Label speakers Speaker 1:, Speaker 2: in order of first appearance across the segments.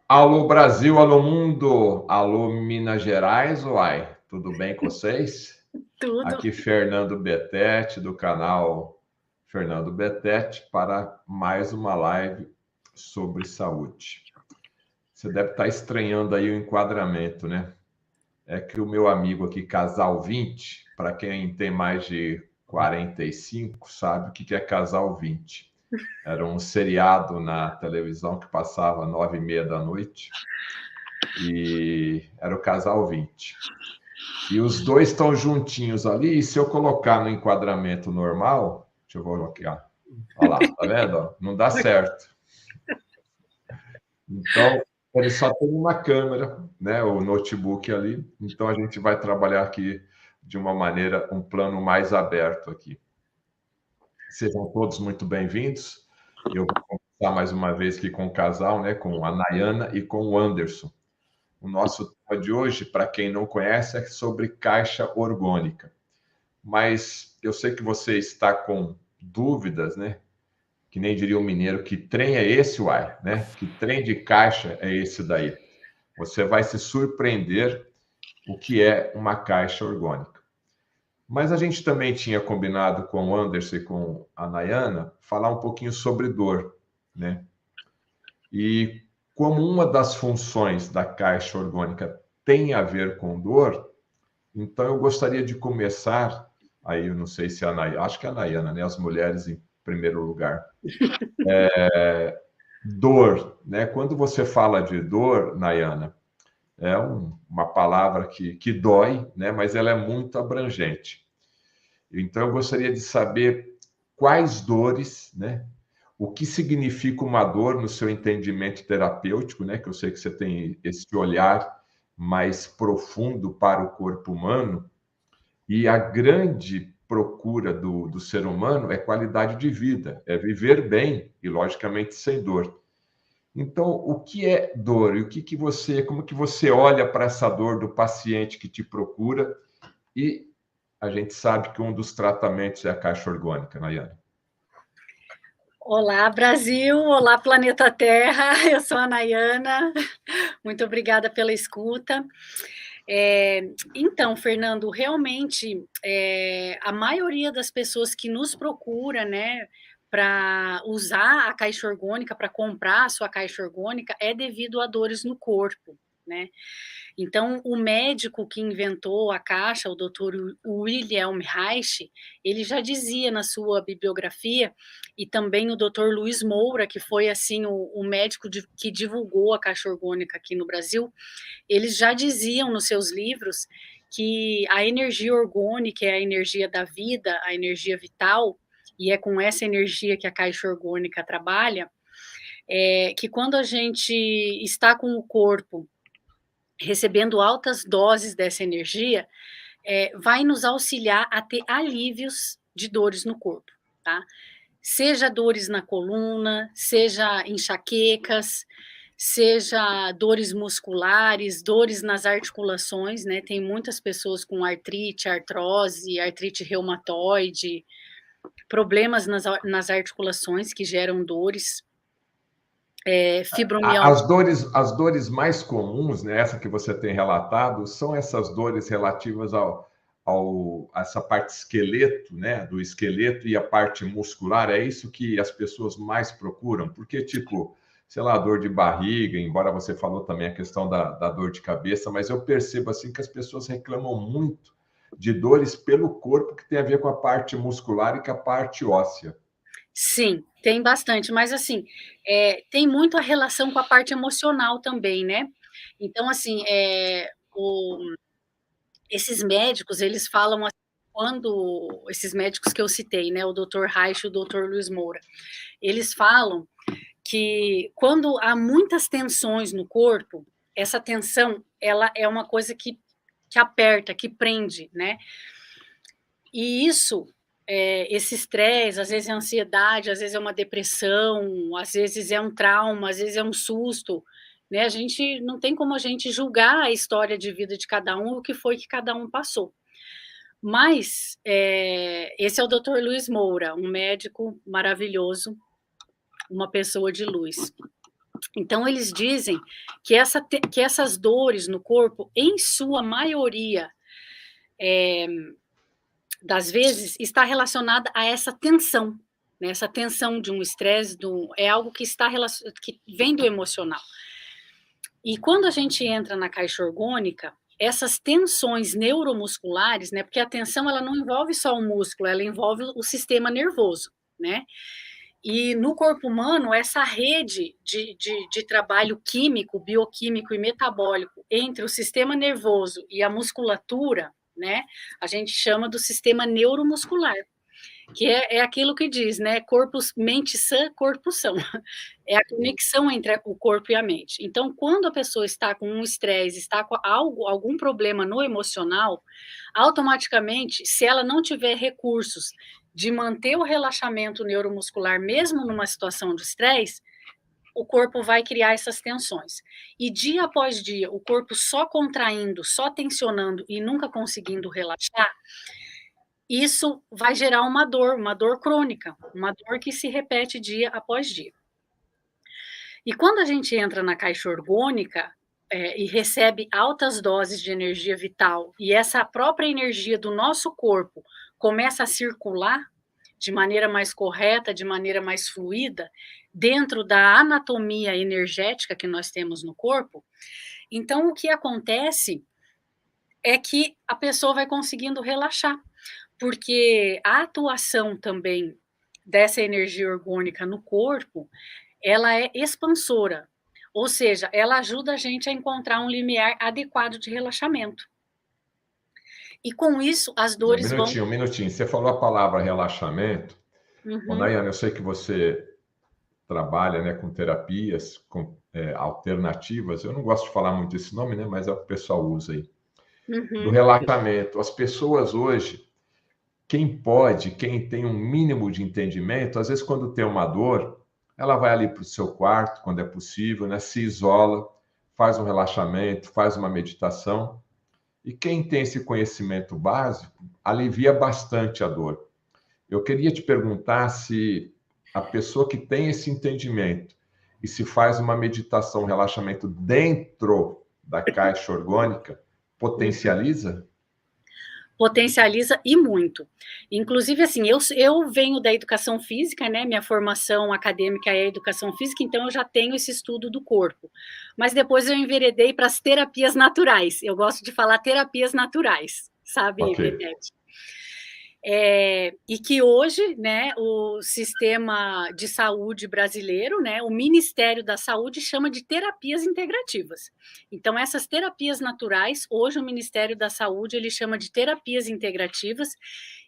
Speaker 1: Alô Brasil, alô mundo, alô Minas Gerais, uai, tudo bem com vocês?
Speaker 2: Tudo.
Speaker 1: Aqui Fernando Betete, do canal Fernando Betete, para mais uma live sobre saúde. Você deve estar estranhando aí o enquadramento, né? É que o meu amigo aqui, Casal 20, para quem tem mais de 45, sabe o que é Casal 20. Era um seriado na televisão que passava 9h30 da noite. E era o casal 20. E os dois estão juntinhos ali, e se eu colocar no enquadramento normal, deixa eu colocar. Olha lá, tá vendo? Não dá certo. Então, ele só tem uma câmera, né? O notebook ali. Então, a gente vai trabalhar aqui de uma maneira, um plano mais aberto aqui. Sejam todos muito bem-vindos. Eu vou conversar mais uma vez aqui com o casal, né? Com a Nayana e com o Anderson. O nosso tema de hoje, para quem não conhece, é sobre caixa orgânica. Mas eu sei que você está com dúvidas, né? Que nem diria o mineiro, que trem é esse, uai, né? Que trem de caixa é esse daí? Você vai se surpreender o que é uma caixa orgânica. Mas a gente também tinha combinado com o Anderson e com a Nayana falar um pouquinho sobre dor, né? E como uma das funções da caixa orgânica tem a ver com dor, então eu gostaria de começar, aí eu não sei se a Nayana, acho que é a Nayana, né? As mulheres em primeiro lugar. Dor, né? Quando você fala de dor, Nayana, é uma palavra que dói, né? Mas ela é muito abrangente. Então eu gostaria de saber quais dores, né? O que significa uma dor no seu entendimento terapêutico, né? Que eu sei que você tem esse olhar mais profundo para o corpo humano, e a grande procura do ser humano é qualidade de vida, é viver bem e, logicamente, sem dor. Então, o que é dor? E o que você, como que você olha para essa dor do paciente que te procura? E a gente sabe que um dos tratamentos é a caixa orgânica, Nayana.
Speaker 2: Olá, Brasil! Olá, planeta Terra! Eu sou a Nayana. Muito obrigada pela escuta. Então, Fernando, realmente, a maioria das pessoas que nos procura, né, para usar a caixa orgânica, para comprar a sua caixa orgânica, é devido a dores no corpo, né? Então, o médico que inventou a caixa, o Dr. Wilhelm Reich, ele já dizia na sua bibliografia, e também o Dr. Luiz Moura, que foi assim o médico que divulgou a caixa orgânica aqui no Brasil, eles já diziam nos seus livros que a energia orgânica é a energia da vida, a energia vital, e é com essa energia que a caixa orgânica trabalha, que quando a gente está com o corpo recebendo altas doses dessa energia, vai nos auxiliar a ter alívios de dores no corpo, tá? Seja dores na coluna, seja enxaquecas, seja dores musculares, dores nas articulações, né? Tem muitas pessoas com artrite, artrose, artrite reumatoide, problemas nas articulações que geram dores, fibromialgia.
Speaker 1: As dores mais comuns, né, essa que você tem relatado, são essas dores relativas a essa parte esqueleto, né, do esqueleto e a parte muscular. É isso que as pessoas mais procuram, porque, tipo, sei lá, dor de barriga, embora você falou também a questão da dor de cabeça, mas eu percebo assim que as pessoas reclamam muito de dores pelo corpo que tem a ver com a parte muscular e com a parte óssea.
Speaker 2: Sim, tem bastante, mas assim, tem muito a relação com a parte emocional também, né. Então assim, esses médicos, eles falam assim, quando esses médicos que eu citei, né, o Dr. Reich e o Dr. Luiz Moura, eles falam que quando há muitas tensões no corpo, essa tensão, ela é uma coisa que aperta, que prende, né. E isso, esse estresse, às vezes é ansiedade, às vezes é uma depressão, às vezes é um trauma, às vezes é um susto, né, a gente não tem como a gente julgar a história de vida de cada um, o que foi que cada um passou. Mas, esse é o Dr. Luiz Moura, um médico maravilhoso, uma pessoa de luz. Então, eles dizem que essas dores no corpo, em sua maioria, das vezes, está relacionada a essa tensão, né? Essa tensão de um estresse, é algo que que vem do emocional. E quando a gente entra na caixa orgânica, essas tensões neuromusculares, né? Porque a tensão ela não envolve só o músculo, ela envolve o sistema nervoso, né? E no corpo humano, essa rede de trabalho químico, bioquímico e metabólico entre o sistema nervoso e a musculatura, né? A gente chama do sistema neuromuscular, que é aquilo que diz, né? Mente sã, corpo são. É a conexão entre o corpo e a mente. Então, quando a pessoa está com um estresse, está com algum problema no emocional, automaticamente, se ela não tiver recursos de manter o relaxamento neuromuscular, mesmo numa situação de estresse, o corpo vai criar essas tensões. E dia após dia, o corpo só contraindo, só tensionando e nunca conseguindo relaxar, isso vai gerar uma dor crônica, uma dor que se repete dia após dia. E quando a gente entra na caixa orgânica e recebe altas doses de energia vital, e essa própria energia do nosso corpo começa a circular de maneira mais correta, de maneira mais fluida, dentro da anatomia energética que nós temos no corpo, então o que acontece é que a pessoa vai conseguindo relaxar, porque a atuação também dessa energia orgânica no corpo, ela é expansora, ou seja, ela ajuda a gente a encontrar um limiar adequado de relaxamento. E com isso, as dores vão...
Speaker 1: Um minutinho. Você falou a palavra relaxamento.
Speaker 2: Uhum.
Speaker 1: Nayana, eu sei que você trabalha, né, com terapias alternativas. Eu não gosto de falar muito desse nome, né, mas é o que o pessoal usa aí.
Speaker 2: Uhum.
Speaker 1: Do relaxamento. As pessoas hoje, quem tem um mínimo de entendimento, às vezes quando tem uma dor, ela vai ali para o seu quarto, quando é possível, né, se isola, faz um relaxamento, faz uma meditação. E quem tem esse conhecimento básico, alivia bastante a dor. Eu queria te perguntar se a pessoa que tem esse entendimento e se faz uma meditação, um relaxamento dentro da caixa orgânica, potencializa?
Speaker 2: Potencializa e muito. Inclusive, assim, eu venho da educação física, né? Minha formação acadêmica é educação física, então eu já tenho esse estudo do corpo. Mas depois eu enveredei para as terapias naturais. Eu gosto de falar terapias naturais, sabe, Betete? E que hoje, né, o sistema de saúde brasileiro, né, o Ministério da Saúde chama de terapias integrativas. Então, essas terapias naturais, hoje o Ministério da Saúde ele chama de terapias integrativas,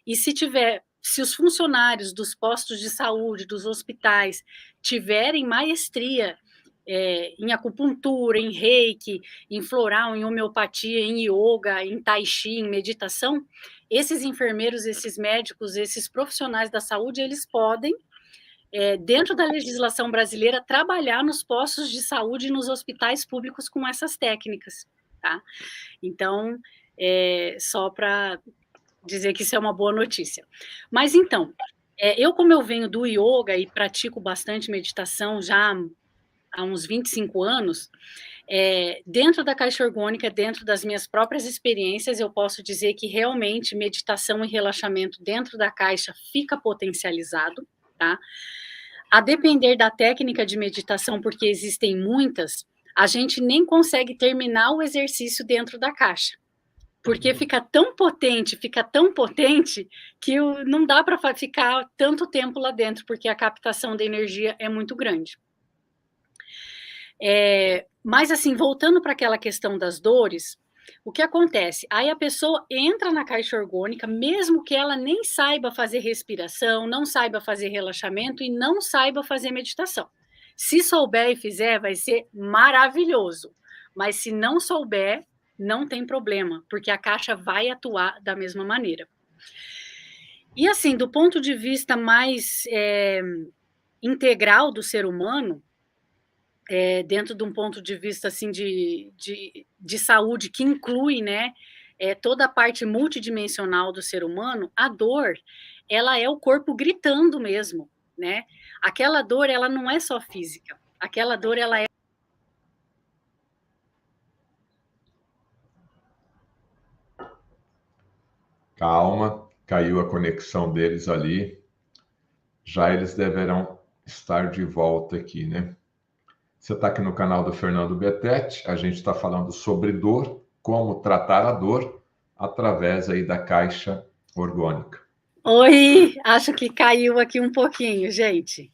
Speaker 2: e se os funcionários dos postos de saúde, dos hospitais, tiverem maestria em acupuntura, em reiki, em floral, em homeopatia, em yoga, em tai chi, em meditação, esses enfermeiros, esses médicos, esses profissionais da saúde, eles podem, dentro da legislação brasileira, trabalhar nos postos de saúde e nos hospitais públicos com essas técnicas, tá? Então, só para dizer que isso é uma boa notícia. Mas então, como eu venho do yoga e pratico bastante meditação já há uns 25 anos, dentro da caixa orgânica, dentro das minhas próprias experiências, eu posso dizer que realmente meditação e relaxamento dentro da caixa fica potencializado, tá? A depender da técnica de meditação, porque existem muitas, a gente nem consegue terminar o exercício dentro da caixa, porque fica tão potente, que não dá para ficar tanto tempo lá dentro, porque a captação da energia é muito grande. Mas, assim, voltando para aquela questão das dores, o que acontece? Aí a pessoa entra na caixa orgânica, mesmo que ela nem saiba fazer respiração, não saiba fazer relaxamento e não saiba fazer meditação. Se souber e fizer, vai ser maravilhoso. Mas se não souber, não tem problema, porque a caixa vai atuar da mesma maneira. E, assim, do ponto de vista mais integral do ser humano, dentro de um ponto de vista assim de saúde que inclui, né, toda a parte multidimensional do ser humano, a dor, ela é o corpo gritando mesmo, né? Aquela dor, ela não é só física, aquela dor, ela é
Speaker 1: Calma, caiu a conexão deles ali. Já eles deverão estar de volta aqui, né? Você está aqui no canal do Fernando Betete. A gente está falando sobre dor, como tratar a dor através aí da caixa orgânica.
Speaker 2: Oi, acho que caiu aqui um pouquinho, gente.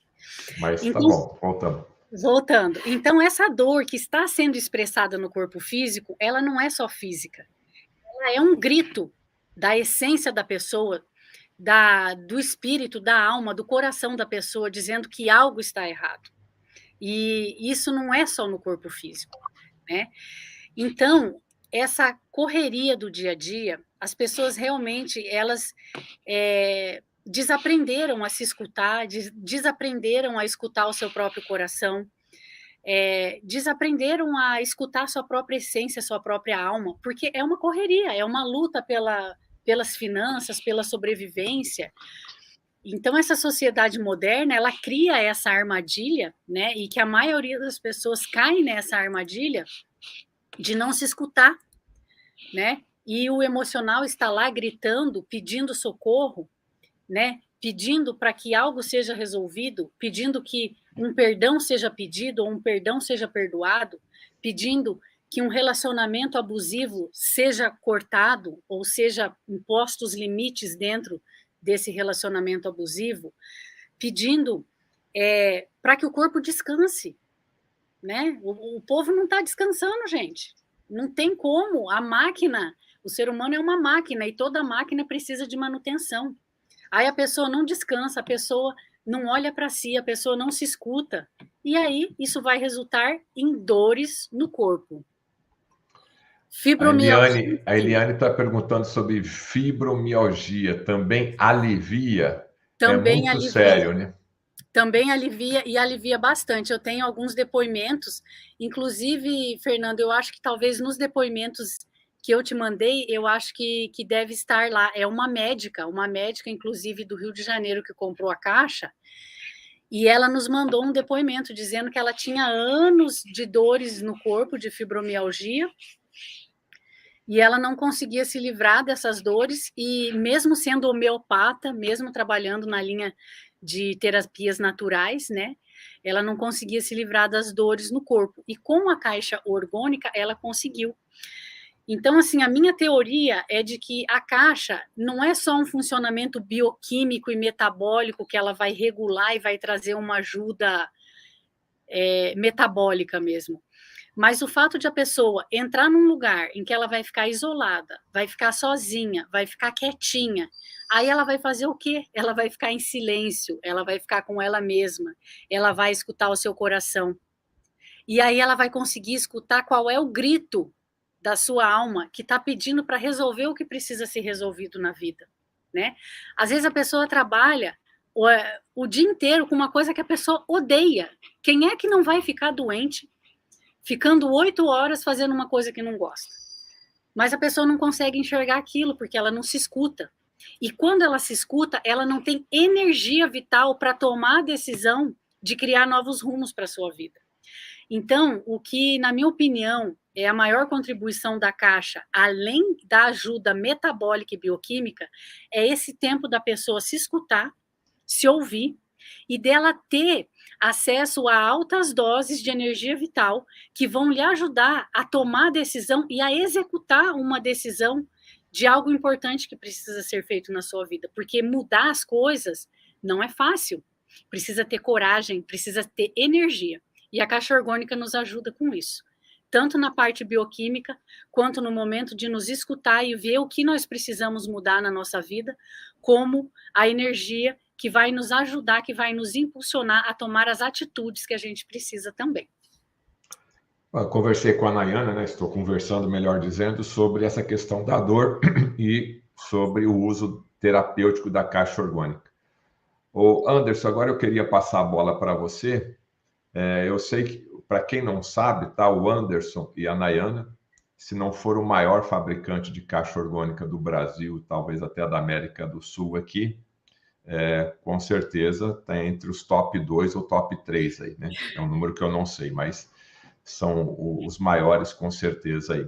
Speaker 1: Mas tá
Speaker 2: Então,
Speaker 1: bom, voltamos.
Speaker 2: voltando. Então, essa dor que está sendo expressada no corpo físico, ela não é só física. Ela é um grito da essência da pessoa, do espírito, da alma, do coração da pessoa, dizendo que algo está errado. E isso não é só no corpo físico, né? Então, essa correria do dia a dia, as pessoas realmente, elas desaprenderam a se escutar, desaprenderam a escutar o seu próprio coração, desaprenderam a escutar a sua própria essência, a sua própria alma, porque é uma correria, é uma luta pelas finanças, pela sobrevivência. Então, essa sociedade moderna, ela cria essa armadilha, né? E que a maioria das pessoas cai nessa armadilha de não se escutar, né? E o emocional está lá gritando, pedindo socorro, né? Pedindo para que algo seja resolvido, pedindo que um perdão seja pedido ou um perdão seja perdoado, pedindo que um relacionamento abusivo seja cortado ou seja impostos limites dentro desse relacionamento abusivo, pedindo para que o corpo descanse, né? O povo não está descansando, gente. Não tem como. A máquina, o ser humano é uma máquina e toda máquina precisa de manutenção. Aí a pessoa não descansa, a pessoa não olha para si, a pessoa não se escuta. E aí isso vai resultar em dores no corpo. Fibromialgia.
Speaker 1: A Eliane está perguntando sobre fibromialgia. Também alivia? É
Speaker 2: Também
Speaker 1: muito
Speaker 2: alivia.
Speaker 1: sério, né?
Speaker 2: Também alivia e alivia bastante. Eu tenho alguns depoimentos, inclusive, Fernando, eu acho que talvez nos depoimentos que eu te mandei, eu acho que deve estar lá. É uma médica, inclusive, do Rio de Janeiro, que comprou a caixa, e ela nos mandou um depoimento dizendo que ela tinha anos de dores no corpo, de fibromialgia, e ela não conseguia se livrar dessas dores, e mesmo sendo homeopata, mesmo trabalhando na linha de terapias naturais, né, ela não conseguia se livrar das dores no corpo. E com a caixa orgânica, ela conseguiu. Então, assim, a minha teoria é de que a caixa não é só um funcionamento bioquímico e metabólico que ela vai regular e vai trazer uma ajuda metabólica mesmo. Mas o fato de a pessoa entrar num lugar em que ela vai ficar isolada, vai ficar sozinha, vai ficar quietinha, aí ela vai fazer o quê? Ela vai ficar em silêncio, ela vai ficar com ela mesma, ela vai escutar o seu coração. E aí ela vai conseguir escutar qual é o grito da sua alma que está pedindo para resolver o que precisa ser resolvido na vida, né? Às vezes a pessoa trabalha o dia inteiro com uma coisa que a pessoa odeia. Quem é que não vai ficar doente ficando 8 horas fazendo uma coisa que não gosta? Mas a pessoa não consegue enxergar aquilo porque ela não se escuta. E quando ela se escuta, ela não tem energia vital para tomar a decisão de criar novos rumos para a sua vida. Então, o que, na minha opinião, é a maior contribuição da caixa, além da ajuda metabólica e bioquímica, é esse tempo da pessoa se escutar, se ouvir, e dela ter acesso a altas doses de energia vital que vão lhe ajudar a tomar a decisão e a executar uma decisão de algo importante que precisa ser feito na sua vida, porque mudar as coisas não é fácil, precisa ter coragem, precisa ter energia. E a caixa orgânica nos ajuda com isso, tanto na parte bioquímica, quanto no momento de nos escutar e ver o que nós precisamos mudar na nossa vida, como a energia que vai nos ajudar, que vai nos impulsionar a tomar as atitudes que a gente precisa também.
Speaker 1: Eu conversei com a Nayana, né? Estou conversando, melhor dizendo, sobre essa questão da dor e sobre o uso terapêutico da caixa orgânica. Ô Anderson, agora eu queria passar a bola para você. Eu sei que, para quem não sabe, tá, o Anderson e a Nayana, se não for o maior fabricante de caixa orgânica do Brasil, talvez até da América do Sul aqui, com certeza está entre os top 2 ou top 3 aí, né? É um número que eu não sei, mas são os maiores com certeza aí.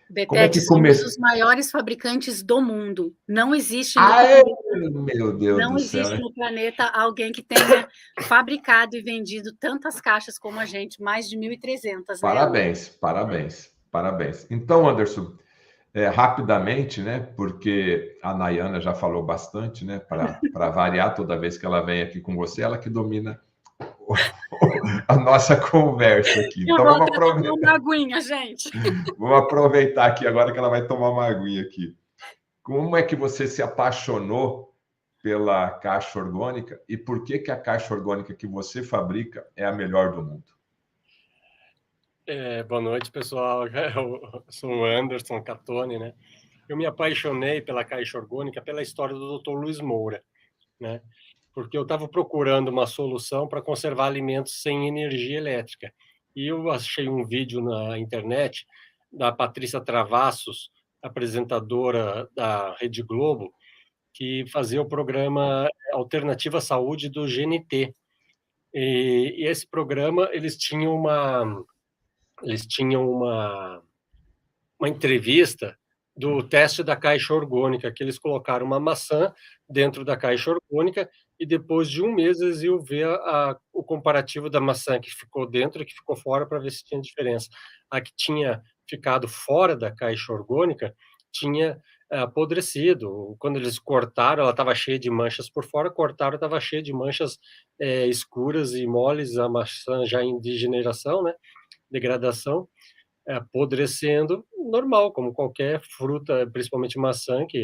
Speaker 1: Como é
Speaker 2: Betete,
Speaker 1: que
Speaker 2: somos
Speaker 1: começou?
Speaker 2: os maiores fabricantes do mundo. Não existe no
Speaker 1: Ai,
Speaker 2: planeta,
Speaker 1: meu Deus
Speaker 2: não
Speaker 1: do céu,
Speaker 2: existe
Speaker 1: né?
Speaker 2: no planeta alguém que tenha fabricado e vendido tantas caixas como a gente, mais de 1.300, né, Anderson?
Speaker 1: Parabéns, parabéns, parabéns. Então, Anderson, rapidamente, né? Porque a Nayana já falou bastante, né? Para variar, toda vez que ela vem aqui com você, ela que domina a nossa conversa aqui.
Speaker 2: Eu
Speaker 1: Então,
Speaker 2: vou até tomar uma aguinha, gente.
Speaker 1: vamos aproveitar aqui agora que ela vai tomar uma aguinha aqui. Como é que você se apaixonou pela caixa orgânica e por que que a caixa orgânica que você fabrica é a melhor do mundo?
Speaker 3: Boa noite, pessoal. Eu sou o Anderson Catone, né? Eu me apaixonei pela caixa orgânica pela história do Dr. Luiz Moura, né? Porque eu estava procurando uma solução para conservar alimentos sem energia elétrica. E eu achei um vídeo na internet da Patrícia Travassos, apresentadora da Rede Globo, que fazia o programa Alternativa Saúde do GNT. E esse programa, eles tinham uma entrevista do teste da caixa orgânica, que eles colocaram uma maçã dentro da caixa orgânica e depois de um mês eles iam ver o comparativo da maçã que ficou dentro e que ficou fora para ver se tinha diferença. A que tinha ficado fora da caixa orgânica tinha apodrecido. Quando eles cortaram, ela estava cheia de manchas por fora, cortaram, estava cheia de manchas escuras e moles, a maçã já em degeneração, né? Degradação, apodrecendo, normal, como qualquer fruta, principalmente maçã, que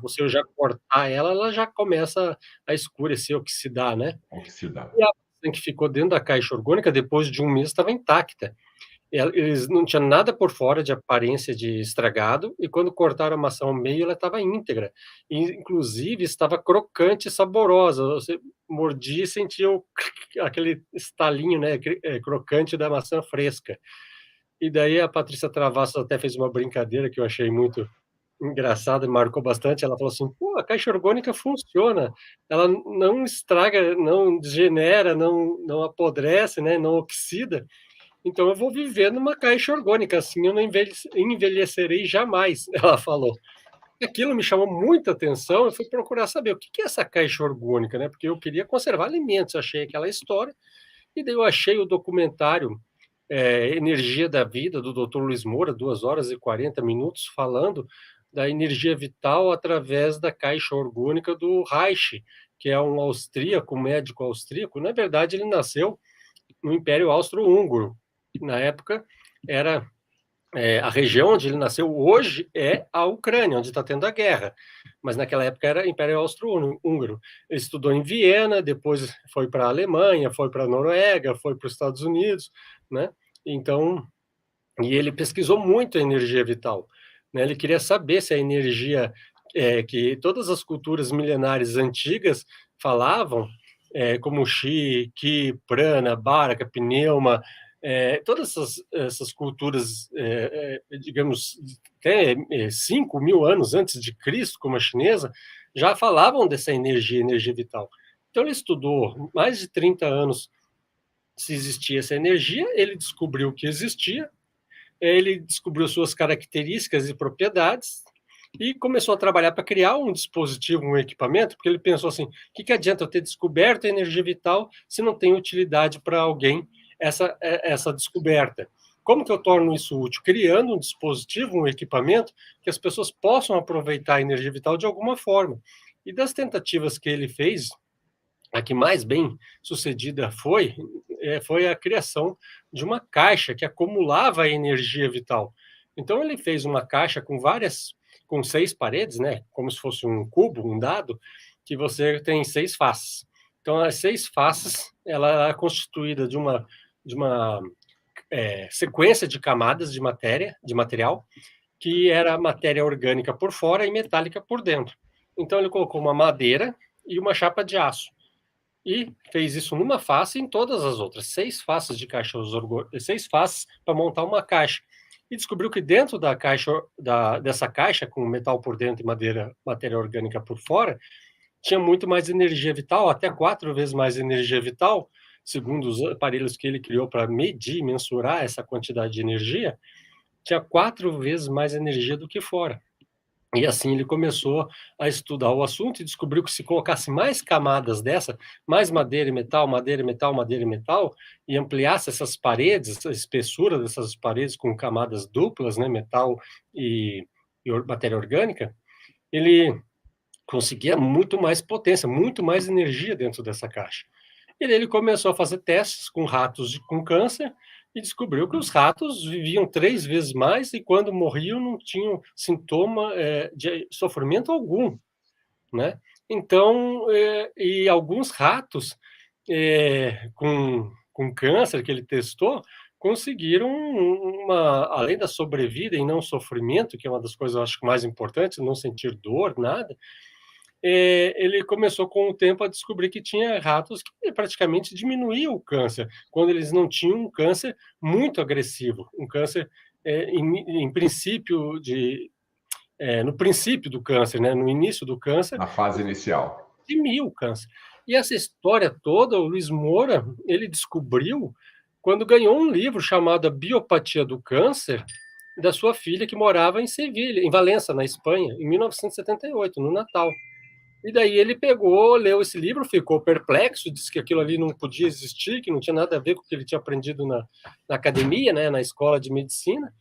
Speaker 3: você já cortar ela, ela já começa a escurecer, oxidar, né?
Speaker 1: Oxidar.
Speaker 3: E a maçã que ficou dentro da caixa orgânica, depois de um mês, estava intacta. Eles não tinha nada por fora de aparência de estragado, e quando cortaram a maçã ao meio, ela estava íntegra. E, inclusive, estava crocante e saborosa. Você mordia e sentia aquele estalinho, né, crocante da maçã fresca. E daí a Patrícia Travassos até fez uma brincadeira que eu achei muito engraçada, marcou bastante. Ela falou assim: pô, a caixa orgânica funciona, ela não estraga, não degenera, não apodrece, né, não oxida. Então eu vou viver numa caixa orgânica, assim eu não envelhecerei jamais, ela falou. Aquilo me chamou muita atenção, eu fui procurar saber o que é essa caixa orgânica, né? Porque eu queria conservar alimentos, achei aquela história, e daí eu achei o documentário Energia da Vida, do Dr. Luiz Moura, 2 horas e 40 minutos, falando da energia vital através da caixa orgânica do Reich, que é um austríaco, um médico austríaco. Na verdade, ele nasceu no Império Austro-Húngaro. Na época, era a região onde ele nasceu hoje é a Ucrânia, onde está tendo a guerra. Mas naquela época era Império Austro-Húngaro. Ele estudou em Viena, depois foi para a Alemanha, foi para a Noruega, foi para os Estados Unidos, né? Então, e ele pesquisou muito a energia vital, né? Ele queria saber se a energia que todas as culturas milenares antigas falavam, como Xi, Ki, Prana, Bharaka, Pneuma, todas essas culturas, digamos, até 5.000 anos antes de Cristo, como a chinesa, já falavam dessa energia vital. Então ele estudou mais de 30 anos se existia essa energia, ele descobriu que existia, ele descobriu suas características e propriedades e começou a trabalhar para criar um dispositivo, um equipamento, porque ele pensou assim: o que adianta eu ter descoberto a energia vital se não tem utilidade para alguém essa descoberta? Como que eu torno isso útil? Criando um dispositivo, um equipamento que as pessoas possam aproveitar a energia vital de alguma forma. E das tentativas que ele fez, a que mais bem sucedida foi a criação de uma caixa que acumulava a energia vital. Então ele fez uma caixa com 6 paredes, né, como se fosse um cubo, um dado, que você tem 6 faces. Então as 6 faces, ela é constituída de uma sequência de camadas de material, que era matéria orgânica por fora e metálica por dentro. Então ele colocou uma madeira e uma chapa de aço e fez isso numa face e em todas as outras, 6 faces de caixa, 6 faces para montar uma caixa. E descobriu que dentro da caixa, dessa caixa, com metal por dentro e matéria orgânica por fora, tinha muito mais energia vital, até 4 vezes mais energia vital, segundo os aparelhos que ele criou para medir, mensurar essa quantidade de energia, tinha 4 vezes mais energia do que fora. E assim ele começou a estudar o assunto e descobriu que se colocasse mais camadas dessa, mais madeira e metal, madeira e metal, madeira e metal, e ampliasse essas paredes, a espessura dessas paredes com camadas duplas, né, metal e matéria orgânica, ele conseguia muito mais potência, muito mais energia dentro dessa caixa. E daí ele começou a fazer testes com ratos com câncer e descobriu que os ratos viviam 3 vezes mais e quando morriam não tinham sintoma de sofrimento algum, né? Então, e alguns ratos com câncer que ele testou conseguiram além da sobrevida e não sofrimento, que é uma das coisas eu acho mais importantes, não sentir dor, nada, ele começou com o tempo a descobrir que tinha ratos que praticamente diminuíam o câncer, quando eles não tinham um câncer muito agressivo, um câncer em princípio no princípio do câncer, né, no início do câncer,
Speaker 1: Na fase inicial.
Speaker 3: diminuiu o câncer. E essa história toda, o Luiz Moura, ele descobriu quando ganhou um livro chamado A Biopatia do Câncer, da sua filha que morava em Sevilha, em Valença, na Espanha, em 1978, no Natal. E daí ele pegou, leu esse livro, ficou perplexo, disse que aquilo ali não podia existir, que não tinha nada a ver com o que ele tinha aprendido na academia, né, na escola de medicina.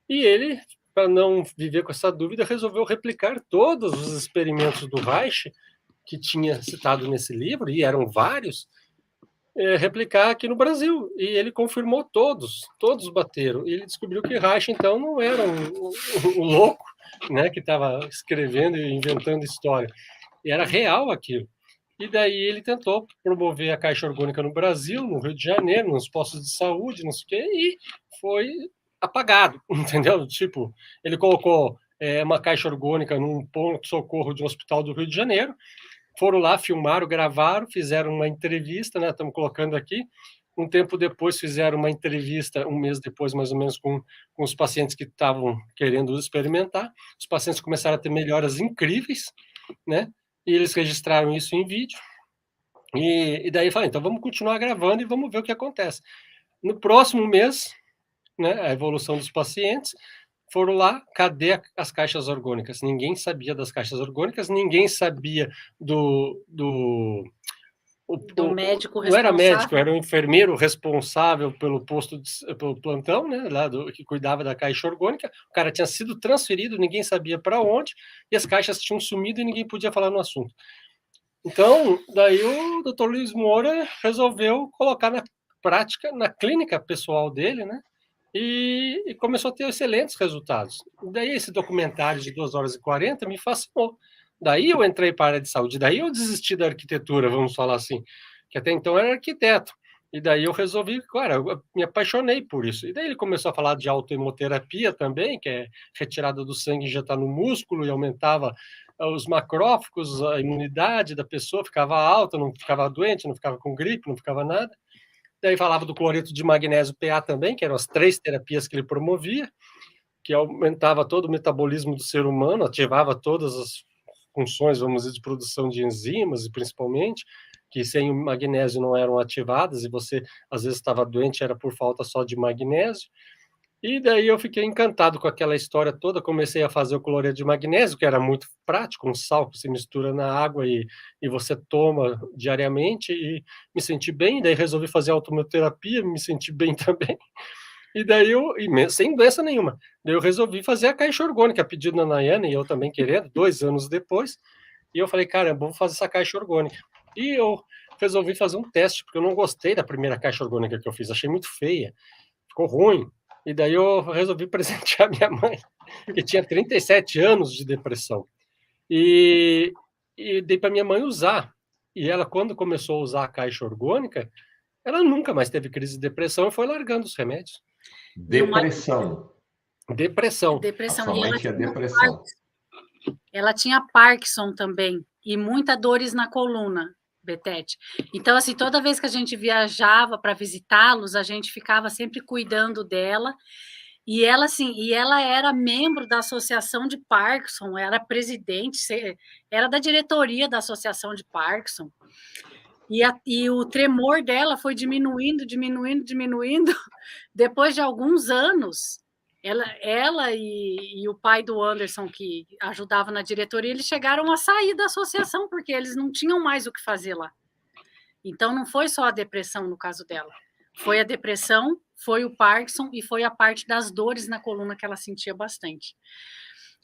Speaker 3: E ele, para não viver com essa dúvida, resolveu replicar todos os experimentos do Reich, que tinha citado nesse livro, e eram vários, replicar aqui no Brasil. E ele confirmou todos bateram. E ele descobriu que Reich, então, não era um louco, né, que estava escrevendo e inventando história. E era real aquilo. E daí ele tentou promover a caixa orgânica no Brasil, no Rio de Janeiro, nos postos de saúde, não sei o quê, e foi apagado, entendeu? Tipo, ele colocou uma caixa orgânica num ponto-socorro de um hospital do Rio de Janeiro, foram lá, filmaram, gravaram, fizeram uma entrevista, né? Estamos colocando aqui. Um tempo depois fizeram uma entrevista, um mês depois, mais ou menos, com os pacientes que estavam querendo experimentar. Os pacientes começaram a ter melhoras incríveis, né? E eles registraram isso em vídeo. E daí falaram, então vamos continuar gravando e vamos ver o que acontece. No próximo mês, né, a evolução dos pacientes, foram lá, cadê as caixas orgânicas? Ninguém sabia das caixas orgânicas, ninguém sabia do
Speaker 2: médico
Speaker 3: não era médico,
Speaker 2: responsável.
Speaker 3: era um enfermeiro responsável pelo pelo plantão, né, lá que cuidava da caixa orgânica. O cara tinha sido transferido, ninguém sabia para onde, e as caixas tinham sumido e ninguém podia falar no assunto. Então, daí o Dr. Luiz Moura resolveu colocar na prática, na clínica pessoal dele, né? E começou a ter excelentes resultados. Daí esse documentário de 2 horas e 40 me fascinou. Daí eu entrei para a área de saúde, daí eu desisti da arquitetura, vamos falar assim, que até então eu era arquiteto. E daí eu resolvi, cara, eu me apaixonei por isso. E daí ele começou a falar de autohemoterapia também, que é retirada do sangue e injetar no músculo e aumentava os macrófagos, a imunidade da pessoa ficava alta, não ficava doente, não ficava com gripe, não ficava nada. Daí falava do cloreto de magnésio PA também, que eram as 3 terapias que ele promovia, que aumentava todo o metabolismo do ser humano, ativava todas as funções, vamos dizer, de produção de enzimas, principalmente, que sem o magnésio não eram ativadas, e você, às vezes, estava doente, era por falta só de magnésio. E daí eu fiquei encantado com aquela história toda, comecei a fazer o cloreto de magnésio, que era muito prático, um sal que se mistura na água e você toma diariamente, e me senti bem, daí resolvi fazer autoterapia, me senti bem também, e daí sem doença nenhuma, daí eu resolvi fazer a caixa orgânica, a pedido da Nayane, e eu também querendo, 2 anos depois, e eu falei, cara, vou fazer essa caixa orgânica. E eu resolvi fazer um teste, porque eu não gostei da primeira caixa orgânica que eu fiz, achei muito feia, ficou ruim. E daí eu resolvi presentear minha mãe, que tinha 37 anos de depressão. E dei para minha mãe usar. E ela, quando começou a usar a caixa orgânica, ela nunca mais teve crise de depressão e foi largando os remédios.
Speaker 1: Depressão.
Speaker 3: Depressão.
Speaker 1: A sua
Speaker 2: E
Speaker 1: mãe tinha depressão.
Speaker 2: ela tinha Parkinson também, e muitas dores na coluna, Betete. Então, assim, toda vez que a gente viajava para visitá-los, a gente ficava sempre cuidando dela. E ela, assim, ela era membro da Associação de Parkinson, era presidente, era da diretoria da Associação de Parkinson. E o tremor dela foi diminuindo. Depois de alguns anos, Ela e o pai do Anderson, que ajudava na diretoria, eles chegaram a sair da associação, porque eles não tinham mais o que fazer lá. Então, não foi só a depressão no caso dela. Foi a depressão, foi o Parkinson e foi a parte das dores na coluna que ela sentia bastante.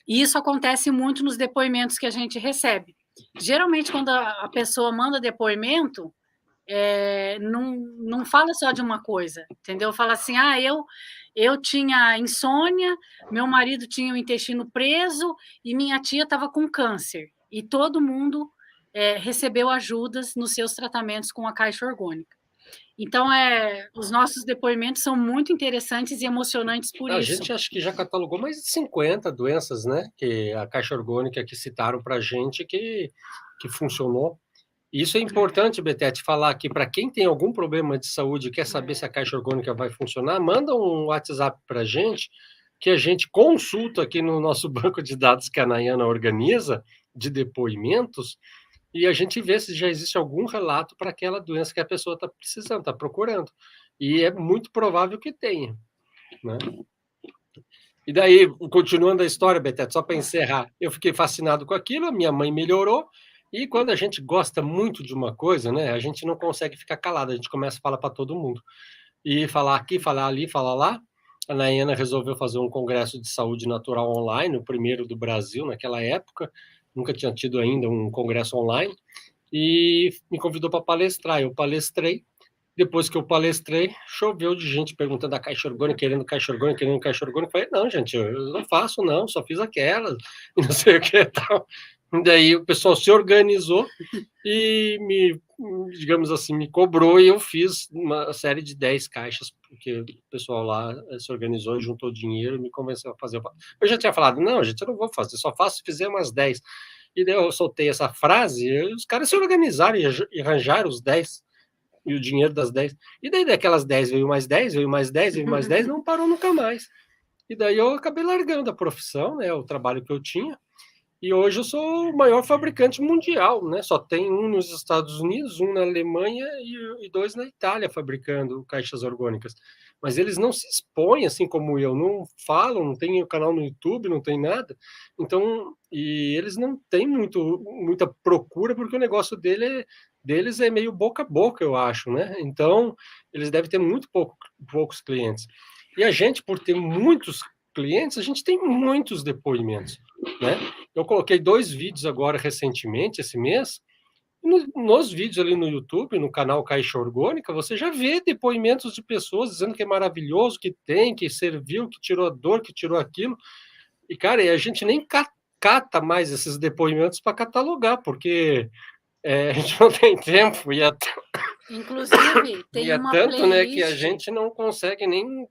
Speaker 2: E isso acontece muito nos depoimentos que a gente recebe. Geralmente, quando a pessoa manda depoimento, não fala só de uma coisa, entendeu? Fala assim, eu tinha insônia, meu marido tinha o intestino preso e minha tia estava com câncer. E todo mundo recebeu ajudas nos seus tratamentos com a caixa orgânica. Então, os nossos depoimentos são muito interessantes e emocionantes por isso.
Speaker 3: A gente acho que já catalogou mais de 50 doenças, né? Que a caixa orgânica que citaram para a gente que funcionou. Isso é importante, Betete, falar aqui para quem tem algum problema de saúde e quer saber se a caixa orgânica vai funcionar, manda um WhatsApp para a gente, que a gente consulta aqui no nosso banco de dados que a Nayana organiza, de depoimentos, e a gente vê se já existe algum relato para aquela doença que a pessoa está precisando, está procurando. E é muito provável que tenha, né? E daí, continuando a história, Betete, só para encerrar, eu fiquei fascinado com aquilo, a minha mãe melhorou, e quando a gente gosta muito de uma coisa, né, a gente não consegue ficar calado, a gente começa a falar para todo mundo. E falar aqui, falar ali, falar lá. A Nayana resolveu fazer um congresso de saúde natural online, o primeiro do Brasil naquela época, nunca tinha tido ainda um congresso online, e me convidou para palestrar. Eu palestrei. Depois que eu palestrei, choveu de gente perguntando da caixa orgânica, querendo caixa orgânica, querendo caixa orgânica. Eu falei, não, gente, eu não faço, não, só fiz aquelas, e não sei o que e tal. E daí o pessoal se organizou e digamos assim, me cobrou e eu fiz uma série de 10 caixas, porque o pessoal lá se organizou, juntou dinheiro e me convenceu a fazer. Eu já tinha falado, não, gente, eu não vou fazer, só faço se fizer umas 10. E daí eu soltei essa frase e os caras se organizaram e arranjaram os 10 e o dinheiro das 10. E daí daquelas 10 veio mais 10, veio mais 10, veio mais 10, não parou nunca mais. E daí eu acabei largando a profissão, né, o trabalho que eu tinha, e hoje eu sou o maior fabricante mundial, né? Só tem um nos Estados Unidos, um na Alemanha e 2 na Itália fabricando caixas orgânicas. Mas eles não se expõem assim como eu, não falam, não tem o canal no YouTube, não tem nada. Então, e eles não têm muita procura porque o negócio deles é meio boca a boca, eu acho, né? Então, eles devem ter poucos clientes. E a gente, por ter muitos clientes, a gente tem muitos depoimentos, né? Eu coloquei 2 vídeos agora recentemente, esse mês. Nos vídeos ali no YouTube, no canal Caixa Orgânica, você já vê depoimentos de pessoas dizendo que é maravilhoso, que tem, que serviu, que tirou a dor, que tirou aquilo. E, cara, a gente nem cata mais esses depoimentos para catalogar, porque a gente não tem tempo.
Speaker 2: Inclusive, tem uma
Speaker 3: tanto,
Speaker 2: playlist...
Speaker 3: né, que a gente não consegue nem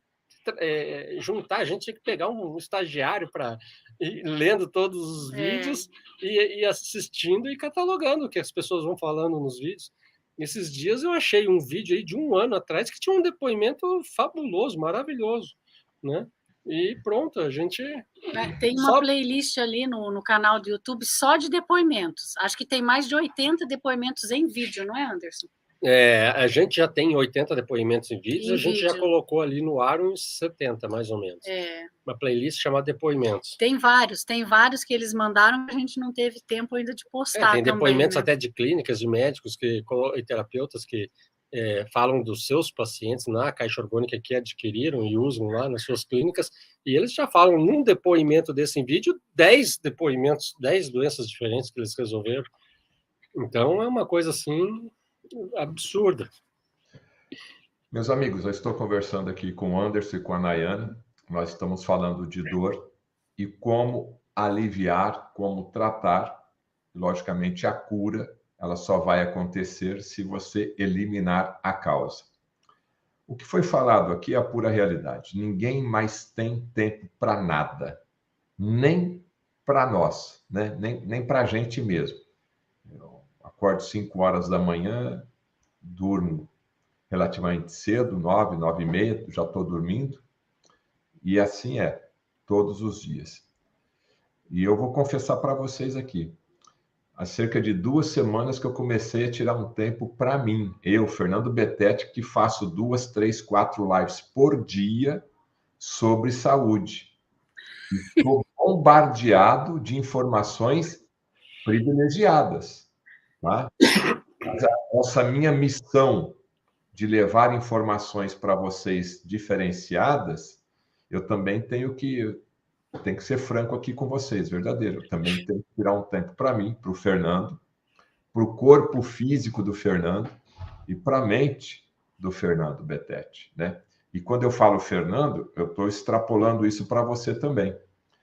Speaker 3: juntar, a gente tinha que pegar um estagiário para ir lendo todos os vídeos e assistindo e catalogando o que as pessoas vão falando nos vídeos. Esses dias eu achei um vídeo aí de 1 ano atrás que tinha um depoimento fabuloso, maravilhoso, né? E pronto, a gente...
Speaker 2: Tem uma playlist ali no canal do YouTube só de depoimentos. Acho que tem mais de 80 depoimentos em vídeo, não é, Anderson?
Speaker 3: A gente já tem 80 depoimentos em vídeos, a gente já colocou ali no ar uns 70, mais ou menos. Uma playlist chamada Depoimentos.
Speaker 2: Tem vários que eles mandaram, a gente não teve tempo ainda de postar.
Speaker 3: Tem depoimentos
Speaker 2: também, né?
Speaker 3: até de clínicas, de médicos e terapeutas que falam dos seus pacientes na caixa orgânica que adquiriram e usam lá nas suas clínicas, e eles já falam num depoimento desse em vídeo, 10 depoimentos, 10 doenças diferentes que eles resolveram. Então, é uma coisa assim... absurda.
Speaker 1: Meus amigos, eu estou conversando aqui com o Anderson e com a Nayana. Nós estamos falando de dor e como aliviar, como tratar. Logicamente, a cura, ela só vai acontecer se você eliminar a causa. O que foi falado aqui é a pura realidade. Ninguém mais tem tempo para nada. Nem para nós, né? Nem para a gente mesmo. Acordo 5 horas da manhã, durmo relativamente cedo, 9, 9h30, já estou dormindo. E assim é, todos os dias. E eu vou confessar para vocês aqui, há cerca de 2 semanas que eu comecei a tirar um tempo para mim. Eu, Fernando Betete, que faço 2, 3, 4 lives por dia sobre saúde. Estou bombardeado de informações privilegiadas, tá? Mas essa minha missão de levar informações para vocês diferenciadas, eu também tenho que ser franco aqui com vocês, verdadeiro. Eu também tenho que tirar um tempo para mim, para o Fernando, para o corpo físico do Fernando e para a mente do Fernando Betete, né? E quando eu falo Fernando, eu estou extrapolando isso para você também.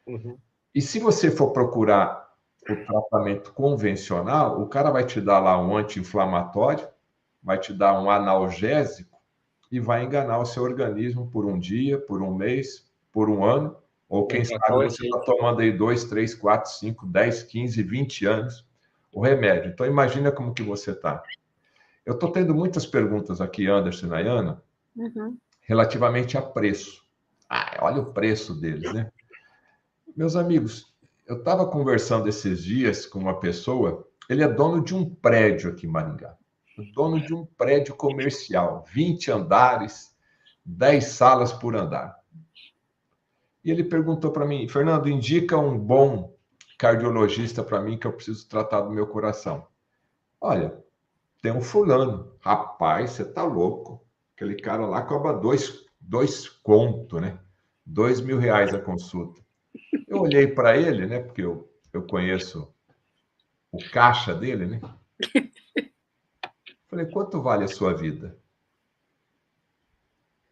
Speaker 3: Uhum.
Speaker 1: E se você for procurar o tratamento convencional, o cara vai te dar lá um anti-inflamatório, vai te dar um analgésico e vai enganar o seu organismo por um dia, por um mês, por um ano, ou quem sabe você está tomando aí 2, 3, 4, 5, 10, 15, 20 anos o remédio. Então, imagina como que você está. Eu estou tendo muitas perguntas aqui, Anderson e Nayana, relativamente a preço. Olha o preço deles, né? Meus amigos, eu estava conversando esses dias com uma pessoa, ele é dono de um prédio aqui em Maringá. Dono de um prédio comercial, 20 andares, 10 salas por andar. E ele perguntou para mim, Fernando, indica um bom cardiologista para mim que eu preciso tratar do meu coração. Olha, tem um fulano. Rapaz, você tá louco. Aquele cara lá cobra dois conto, né? R$2.000 a consulta. Eu olhei para ele, né? Porque eu conheço o caixa dele, né? Falei, quanto vale a sua vida?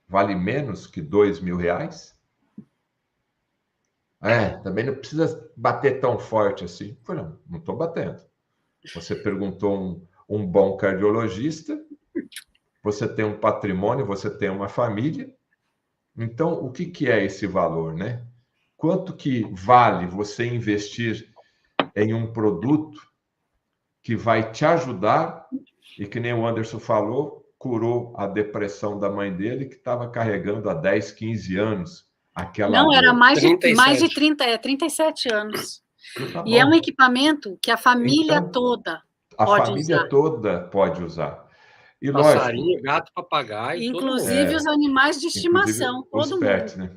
Speaker 1: Vale menos que R$2.000? Também não precisa bater tão forte assim. Falei, não estou batendo. Você perguntou um bom cardiologista, você tem um patrimônio, você tem uma família. Então, o que é esse valor, né? Quanto que vale você investir em um produto que vai te ajudar e que nem o Anderson falou, curou a depressão da mãe dele, que estava carregando há 10, 15 anos aquela
Speaker 2: Não, era
Speaker 1: dor.
Speaker 2: mais de 30, 37 anos.
Speaker 1: Tá
Speaker 2: e
Speaker 1: bom.
Speaker 2: é um equipamento que a família toda
Speaker 1: pode usar. E
Speaker 3: passarinho,
Speaker 1: lógico,
Speaker 3: gato, papagaio,
Speaker 2: inclusive os animais de estimação,
Speaker 1: os pets, né?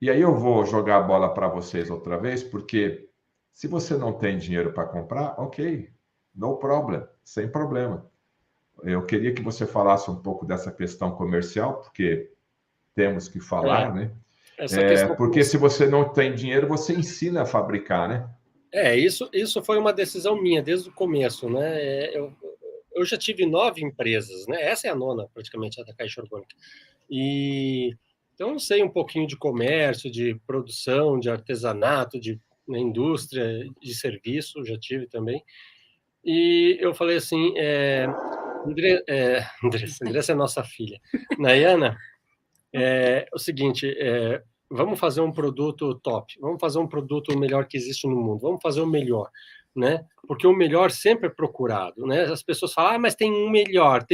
Speaker 1: E aí eu vou jogar a bola para vocês outra vez, porque se você não tem dinheiro para comprar, ok, no problem, sem problema. Eu queria que você falasse um pouco dessa questão comercial, porque temos que falar, né?
Speaker 3: Essa questão
Speaker 1: porque se você não tem dinheiro, você ensina a fabricar, né?
Speaker 3: Isso foi uma decisão minha desde o começo, né? Eu já tive 9 empresas, né? Essa é a 9ª, praticamente, a da Caixa Orgânica. Então, eu sei um pouquinho de comércio, de produção, de artesanato, de indústria, de serviço, já tive também. E eu falei assim, Andressa é nossa filha. Nayana, o seguinte, vamos fazer um produto top, vamos fazer um produto melhor que existe no mundo, vamos fazer o melhor, né? Porque o melhor sempre é procurado, né? As pessoas falam, mas tem um melhor.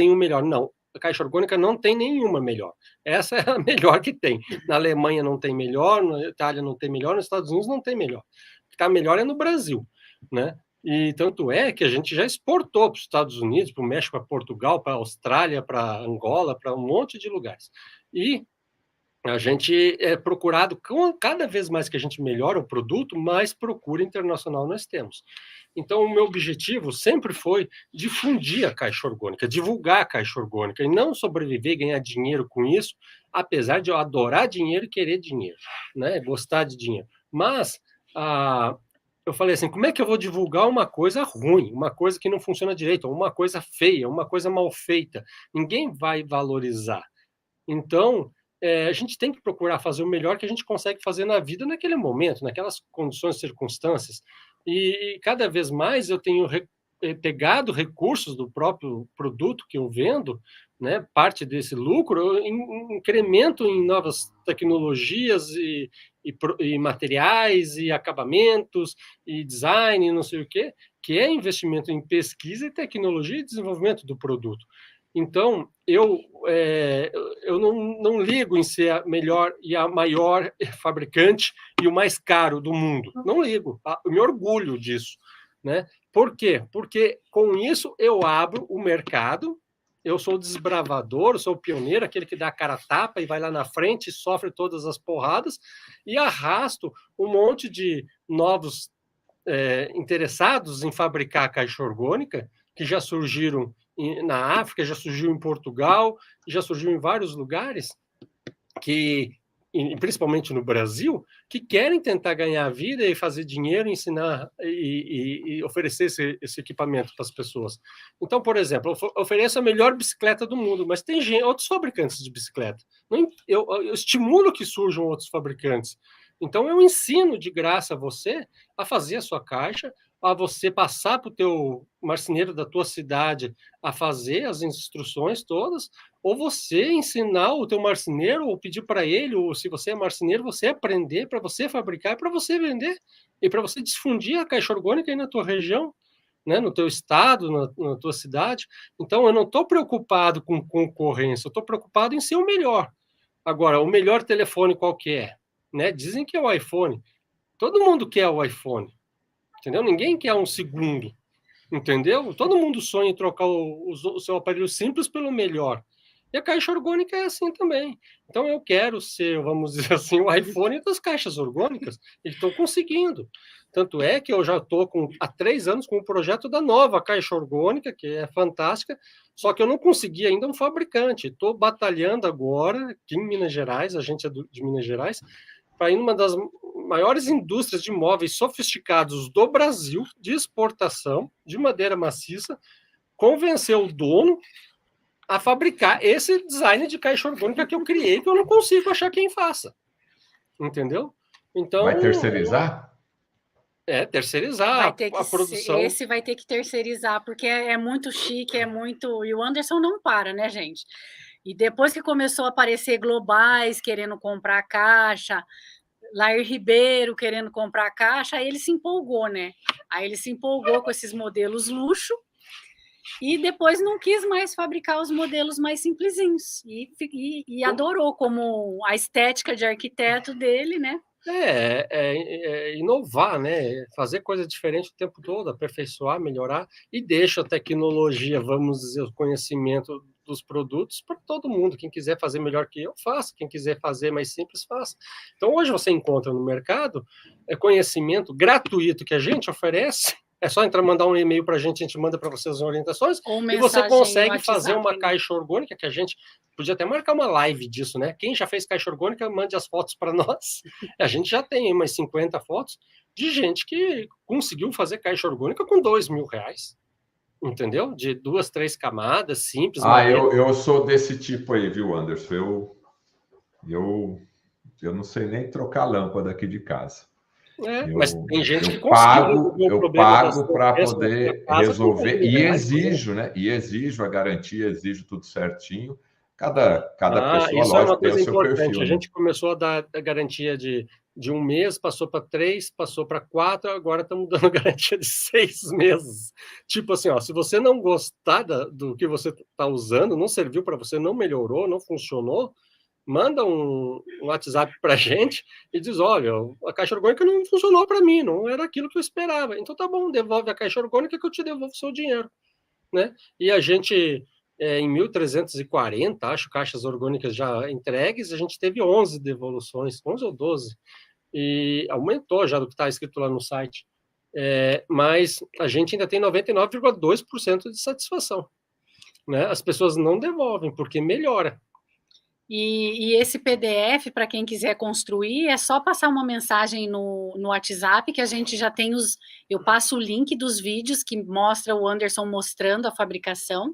Speaker 3: Não, a Caixa Orgânica não tem nenhuma melhor. Essa é a melhor que tem. Na Alemanha não tem melhor, na Itália não tem melhor, nos Estados Unidos não tem melhor. O que está melhor é no Brasil, né? E tanto é que a gente já exportou para os Estados Unidos, para o México, para Portugal, para a Austrália, para Angola, para um monte de lugares. E a gente é procurado, cada vez mais que a gente melhora o produto, mais procura internacional nós temos. Então, o meu objetivo sempre foi difundir a Caixa Orgânica, divulgar a Caixa Orgânica, e não sobreviver, ganhar dinheiro com isso, apesar de eu adorar dinheiro e querer dinheiro, né? Gostar de dinheiro. Mas eu falei assim, como é que eu vou divulgar uma coisa ruim, uma coisa que não funciona direito, uma coisa feia, uma coisa mal feita? Ninguém vai valorizar. Então, a gente tem que procurar fazer o melhor que a gente consegue fazer na vida naquele momento, naquelas condições, circunstâncias. E cada vez mais eu tenho pegado recursos do próprio produto que eu vendo, né, parte desse lucro, eu incremento em novas tecnologias e materiais e acabamentos e design, não sei o quê, que é investimento em pesquisa e tecnologia e desenvolvimento do produto. Então, eu não ligo em ser a melhor e a maior fabricante e o mais caro do mundo. Não ligo. Eu me orgulho disso, né? Por quê? Porque com isso eu abro o mercado Eu sou o desbravador, eu sou o pioneiro, aquele que dá a cara a tapa e vai lá na frente e sofre todas as porradas, e arrasto um monte de novos interessados em fabricar a caixa orgânica, que já surgiram na África, já surgiu em Portugal, já surgiu em vários lugares, que, principalmente no Brasil, que querem tentar ganhar vida e fazer dinheiro, ensinar e oferecer esse equipamento para as pessoas. Então, por exemplo, eu ofereço a melhor bicicleta do mundo, mas tem outros fabricantes de bicicleta. Eu estimulo que surjam outros fabricantes. Então, eu ensino de graça a você a fazer a sua caixa, a você passar para o teu marceneiro da tua cidade a fazer as instruções todas, ou você ensinar o teu marceneiro, ou pedir para ele, ou se você é marceneiro, você aprender para você fabricar, para você vender, e para você difundir a caixa orgânica aí na tua região, né, no teu estado, na tua cidade. Então, eu não estou preocupado com concorrência, eu estou preocupado em ser o melhor. Agora, o melhor telefone qual que é? Né? Dizem que é o iPhone. Todo mundo quer o iPhone, entendeu? Ninguém quer um segundo, entendeu? Todo mundo sonha em trocar o seu aparelho simples pelo melhor. E a caixa orgânica é assim também. Então, eu quero ser, vamos dizer assim, o iPhone das caixas orgânicas. E estou conseguindo. Tanto é que eu já estou há 3 anos com o projeto da nova caixa orgânica, que é fantástica, só que eu não consegui ainda um fabricante. Estou batalhando agora, aqui em Minas Gerais, a gente é de Minas Gerais, para ir numa das maiores indústrias de móveis sofisticados do Brasil, de exportação, de madeira maciça, convencer o dono a fabricar esse design de caixa orgânica que eu criei, que eu não consigo achar quem faça. Entendeu? Então,
Speaker 1: vai terceirizar?
Speaker 3: Terceirizar
Speaker 2: vai ter que
Speaker 3: a produção.
Speaker 2: Esse vai ter que terceirizar, porque é muito chique, é muito... E o Anderson não para, né, gente? E depois que começou a aparecer globais querendo comprar a caixa, Lair Ribeiro querendo comprar a caixa, aí ele se empolgou, né? Aí ele se empolgou com esses modelos luxo e depois não quis mais fabricar os modelos mais simplesinhos e adorou como a estética de arquiteto dele, né?
Speaker 3: Inovar, né? Fazer coisa diferente o tempo todo, aperfeiçoar, melhorar, e deixa a tecnologia, vamos dizer, o conhecimento dos produtos para todo mundo. Quem quiser fazer melhor que eu, faça. Quem quiser fazer mais simples, faça. Então, hoje você encontra no mercado conhecimento gratuito que a gente oferece. É só entrar, mandar um e-mail para a gente manda para vocês as orientações, e você consegue fazer uma caixa orgânica, que a gente podia até marcar uma live disso, né? Quem já fez caixa orgânica, mande as fotos para nós. A gente já tem umas 50 fotos de gente que conseguiu fazer caixa orgânica com R$2.000, entendeu? De 2, 3 camadas, simples.
Speaker 1: Eu sou desse tipo aí, viu, Anderson? Eu não sei nem trocar lâmpada aqui de casa.
Speaker 3: Mas tem gente que
Speaker 1: consegue. Eu pago para poder resolver e exijo, né? E exijo a garantia, exijo tudo certinho. Cada pessoa,
Speaker 3: isso
Speaker 1: lógico,
Speaker 3: é uma coisa
Speaker 1: tem o seu
Speaker 3: importante.
Speaker 1: perfil.
Speaker 3: A gente começou a dar a garantia de 1 mês, passou para 3, passou para 4, agora estamos dando garantia de 6 meses. Tipo assim, se você não gostar do que você está usando, não serviu para você, não melhorou, não funcionou, manda um WhatsApp para a gente e diz, olha, a caixa orgânica não funcionou para mim, não era aquilo que eu esperava. Então tá bom, devolve a caixa orgânica que eu te devolvo o seu dinheiro, né? E a gente, em 1340, acho, caixas orgânicas já entregues, a gente teve 11 devoluções, 11 ou 12, e aumentou já do que está escrito lá no site. Mas a gente ainda tem 99,2% de satisfação, né? As pessoas não devolvem, porque melhora.
Speaker 2: E esse PDF, para quem quiser construir, é só passar uma mensagem no WhatsApp, que a gente já tem eu passo o link dos vídeos que mostra o Anderson mostrando a fabricação,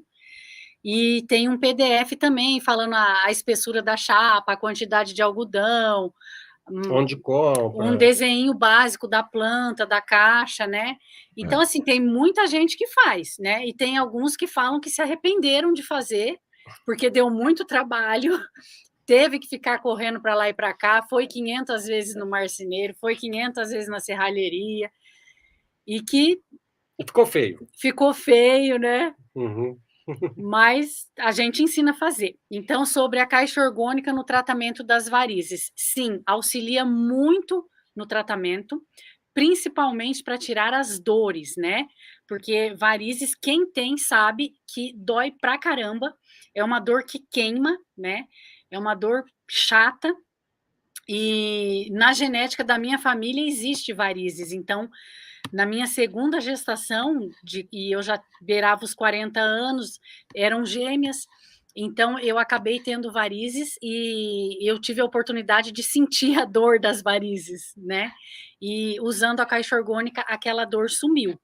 Speaker 2: e tem um PDF também falando a espessura da chapa, a quantidade de algodão,
Speaker 3: onde compra,
Speaker 2: um desenho básico da planta, da caixa, né? Então, assim, tem muita gente que faz, né? E tem alguns que falam que se arrependeram de fazer, porque deu muito trabalho, teve que ficar correndo para lá e para cá, foi 500 vezes no marceneiro, foi 500 vezes na serralheria, e que...
Speaker 3: Ficou feio.
Speaker 2: Ficou feio, né?
Speaker 3: Uhum.
Speaker 2: Mas a gente ensina a fazer. Então, sobre a caixa orgânica no tratamento das varizes, sim, auxilia muito no tratamento, principalmente para tirar as dores, né? porque varizes, quem tem sabe que dói pra caramba, é uma dor que queima, né? É uma dor chata, e na genética da minha família existe varizes, então na minha segunda gestação, e eu já beirava os 40 anos, eram gêmeas, então eu acabei tendo varizes e eu tive a oportunidade de sentir a dor das varizes, né? E usando a caixa orgânica, aquela dor sumiu.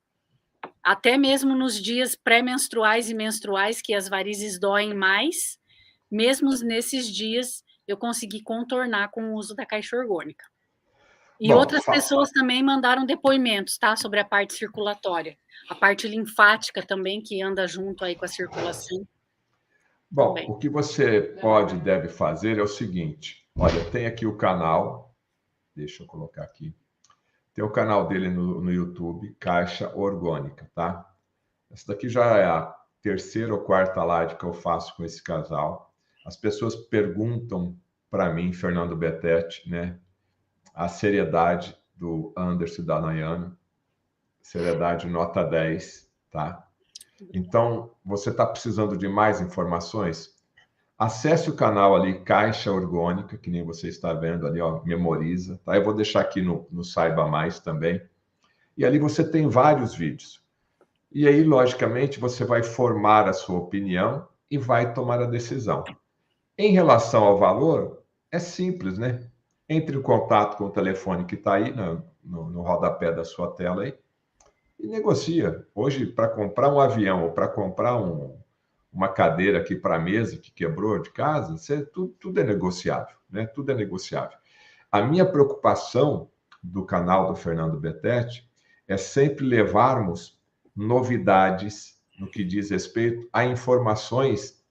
Speaker 2: Até mesmo nos dias pré-menstruais e menstruais, que as varizes doem mais, mesmo nesses dias eu consegui contornar com o uso da caixa orgânica. E
Speaker 1: Bom,
Speaker 2: outras pessoas também mandaram depoimentos, tá? Sobre a parte circulatória. A parte linfática também, que anda junto aí com a circulação.
Speaker 1: bom,
Speaker 2: Também.
Speaker 1: o que você pode e deve fazer é o seguinte: olha, tem aqui o canal, deixa eu colocar aqui. Tem o canal dele no YouTube, Caixa Orgânica, tá? Essa daqui já é a terceira ou quarta live que eu faço com esse casal. As pessoas perguntam para mim, Fernando Betete, né, a seriedade do Anderson e da Nayana, seriedade nota 10, tá? Então, você está precisando de mais informações? Acesse o canal ali, Caixa Orgânica, que nem você está vendo ali, ó, memoriza, tá? Eu vou deixar aqui no Saiba Mais também. E ali você tem vários vídeos. E aí, logicamente, você vai formar a sua opinião e vai tomar a decisão. Em relação ao valor, é simples, né? Entre em contato com o telefone que está aí no rodapé da sua tela aí e negocia. Hoje, para comprar um avião ou para comprar uma cadeira aqui para a mesa que quebrou de casa, tudo é negociável, né? Tudo é negociável. A minha preocupação do canal do Fernando Betete é sempre levarmos novidades no que diz respeito a informações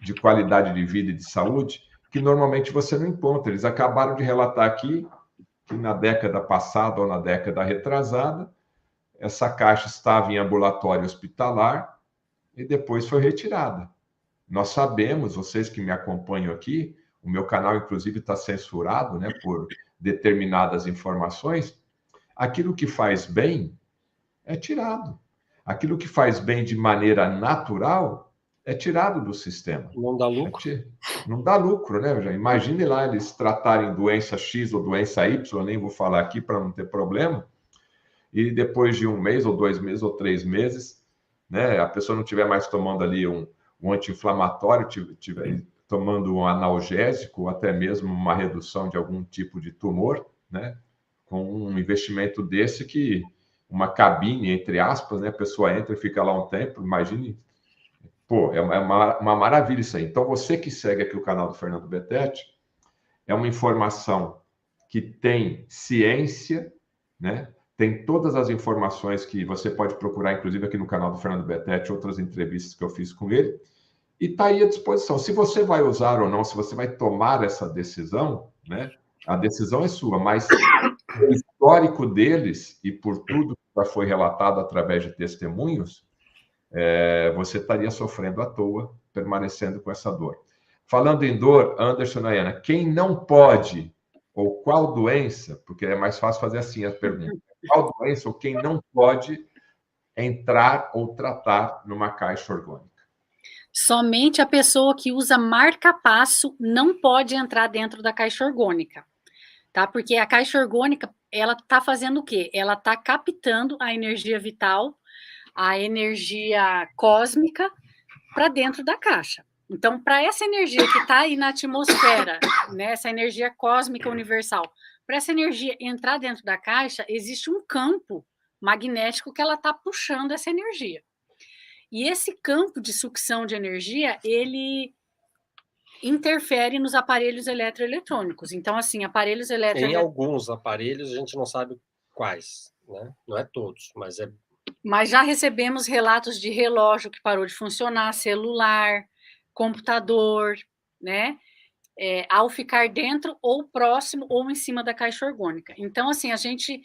Speaker 1: de qualidade de vida e de saúde que normalmente você não encontra. Eles acabaram de relatar aqui que na década passada ou na década retrasada, essa caixa estava em ambulatório hospitalar e depois foi retirada. Nós sabemos, vocês que me acompanham aqui, o meu canal, inclusive, está censurado, né, por determinadas informações. Aquilo que faz bem é tirado. Aquilo que faz bem de maneira natural é tirado do sistema.
Speaker 3: Não dá lucro?
Speaker 1: Não dá lucro, né? Já imagine lá eles tratarem doença X ou doença Y, eu nem vou falar aqui para não ter problema, e depois de 1 mês, ou 2 meses, ou 3 meses, né, a pessoa não estiver mais tomando ali um anti-inflamatório, estiver tomando um analgésico, ou até mesmo uma redução de algum tipo de tumor, né, com um investimento desse que uma cabine, entre aspas, né, a pessoa entra e fica lá um tempo, imagine, pô, é uma maravilha isso aí. Então, você que segue aqui o canal do Fernando Betete, é uma informação que tem ciência, né? Tem todas as informações que você pode procurar, inclusive aqui no canal do Fernando Betete, outras entrevistas que eu fiz com ele, e está aí à disposição. Se você vai usar ou não, se você vai tomar essa decisão, né? A decisão é sua, mas o histórico deles e por tudo que já foi relatado através de testemunhos, você estaria sofrendo à toa, permanecendo com essa dor. Falando em dor, Anderson e Nayana, quem não pode, ou qual doença, porque é mais fácil fazer assim a pergunta, qual doença ou quem não pode entrar ou tratar numa caixa orgânica?
Speaker 2: Somente a pessoa que usa marca-passo não pode entrar dentro da caixa orgânica, tá? Porque a caixa orgânica, ela tá fazendo o quê? Ela tá captando a energia vital, a energia cósmica para dentro da caixa. Então, para essa energia que está aí na atmosfera, né, essa energia cósmica universal, para essa energia entrar dentro da caixa, existe um campo magnético que ela está puxando essa energia. E esse campo de sucção de energia, ele interfere nos aparelhos eletroeletrônicos. Então, assim, aparelhos
Speaker 3: Em
Speaker 2: eletroeletrônicos...
Speaker 3: alguns aparelhos, a gente não sabe quais, né? Não é todos, mas é...
Speaker 2: Mas já recebemos relatos de relógio que parou de funcionar, celular, computador, né? Ao ficar dentro ou próximo ou em cima da caixa orgânica. Então, assim, a gente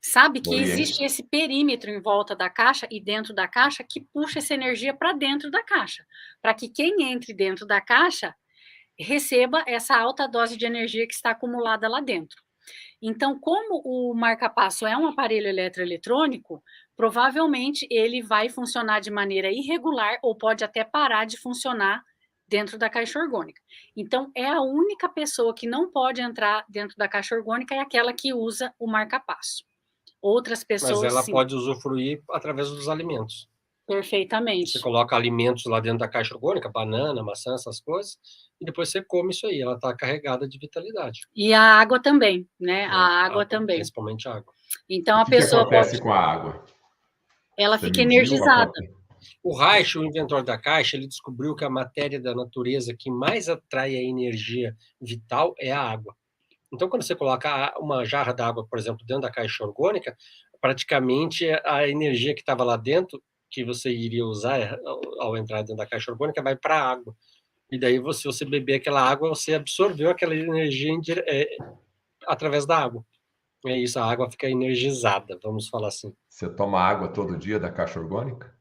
Speaker 2: sabe que existe esse perímetro em volta da caixa e dentro da caixa que puxa essa energia para dentro da caixa, para que quem entre dentro da caixa receba essa alta dose de energia que está acumulada lá dentro. Então, como o marca-passo é um aparelho eletroeletrônico, provavelmente ele vai funcionar de maneira irregular ou pode até parar de funcionar dentro da caixa orgânica. Então, é a única pessoa que não pode entrar dentro da caixa orgânica é aquela que usa o marca-passo. Outras pessoas,
Speaker 3: mas ela
Speaker 2: sim.
Speaker 3: pode usufruir através dos alimentos.
Speaker 2: Perfeitamente.
Speaker 3: Você coloca alimentos lá dentro da caixa orgânica, banana, maçã, essas coisas, e depois você come isso aí. Ela está carregada de vitalidade.
Speaker 2: E a água também, né? A água também.
Speaker 3: Principalmente a água.
Speaker 2: Então, a
Speaker 1: que
Speaker 2: pessoa
Speaker 1: acontece com a água?
Speaker 2: Ela
Speaker 1: Você
Speaker 2: fica
Speaker 1: mediu
Speaker 2: energizada.
Speaker 3: O Reich, o inventor da caixa, ele descobriu que a matéria da natureza que mais atrai a energia vital é a água. Então, quando você coloca uma jarra d'água, por exemplo, dentro da caixa orgânica, praticamente a energia que estava lá dentro, que você iria usar ao entrar dentro da caixa orgânica, vai para a água. E daí, se você beber aquela água, você absorveu aquela energia através da água. É isso, a água fica energizada, vamos falar assim.
Speaker 1: Você toma água todo dia da caixa orgânica?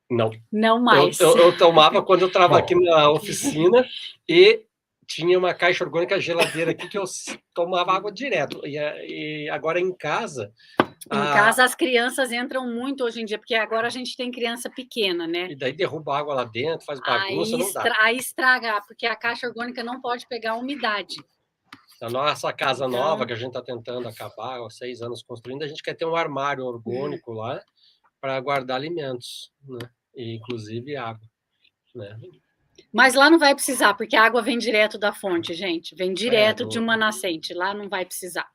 Speaker 3: Não.
Speaker 2: Não mais.
Speaker 3: Eu tomava quando eu estava aqui na oficina e tinha uma caixa orgânica geladeira aqui que eu tomava água direto. E agora em casa...
Speaker 2: Em casa as crianças entram muito hoje em dia, porque agora a gente tem criança pequena, né?
Speaker 3: E daí derruba água lá dentro, faz bagunça, não dá.
Speaker 2: Aí estraga, porque a caixa orgânica não pode pegar umidade.
Speaker 3: A nossa casa nova, que a gente está tentando acabar, há 6 anos construindo, a gente quer ter um armário orgânico lá para guardar alimentos, né? E, inclusive água, né?
Speaker 2: Mas lá não vai precisar, porque a água vem direto da fonte, gente. Vem direto de uma nascente. Lá não vai precisar.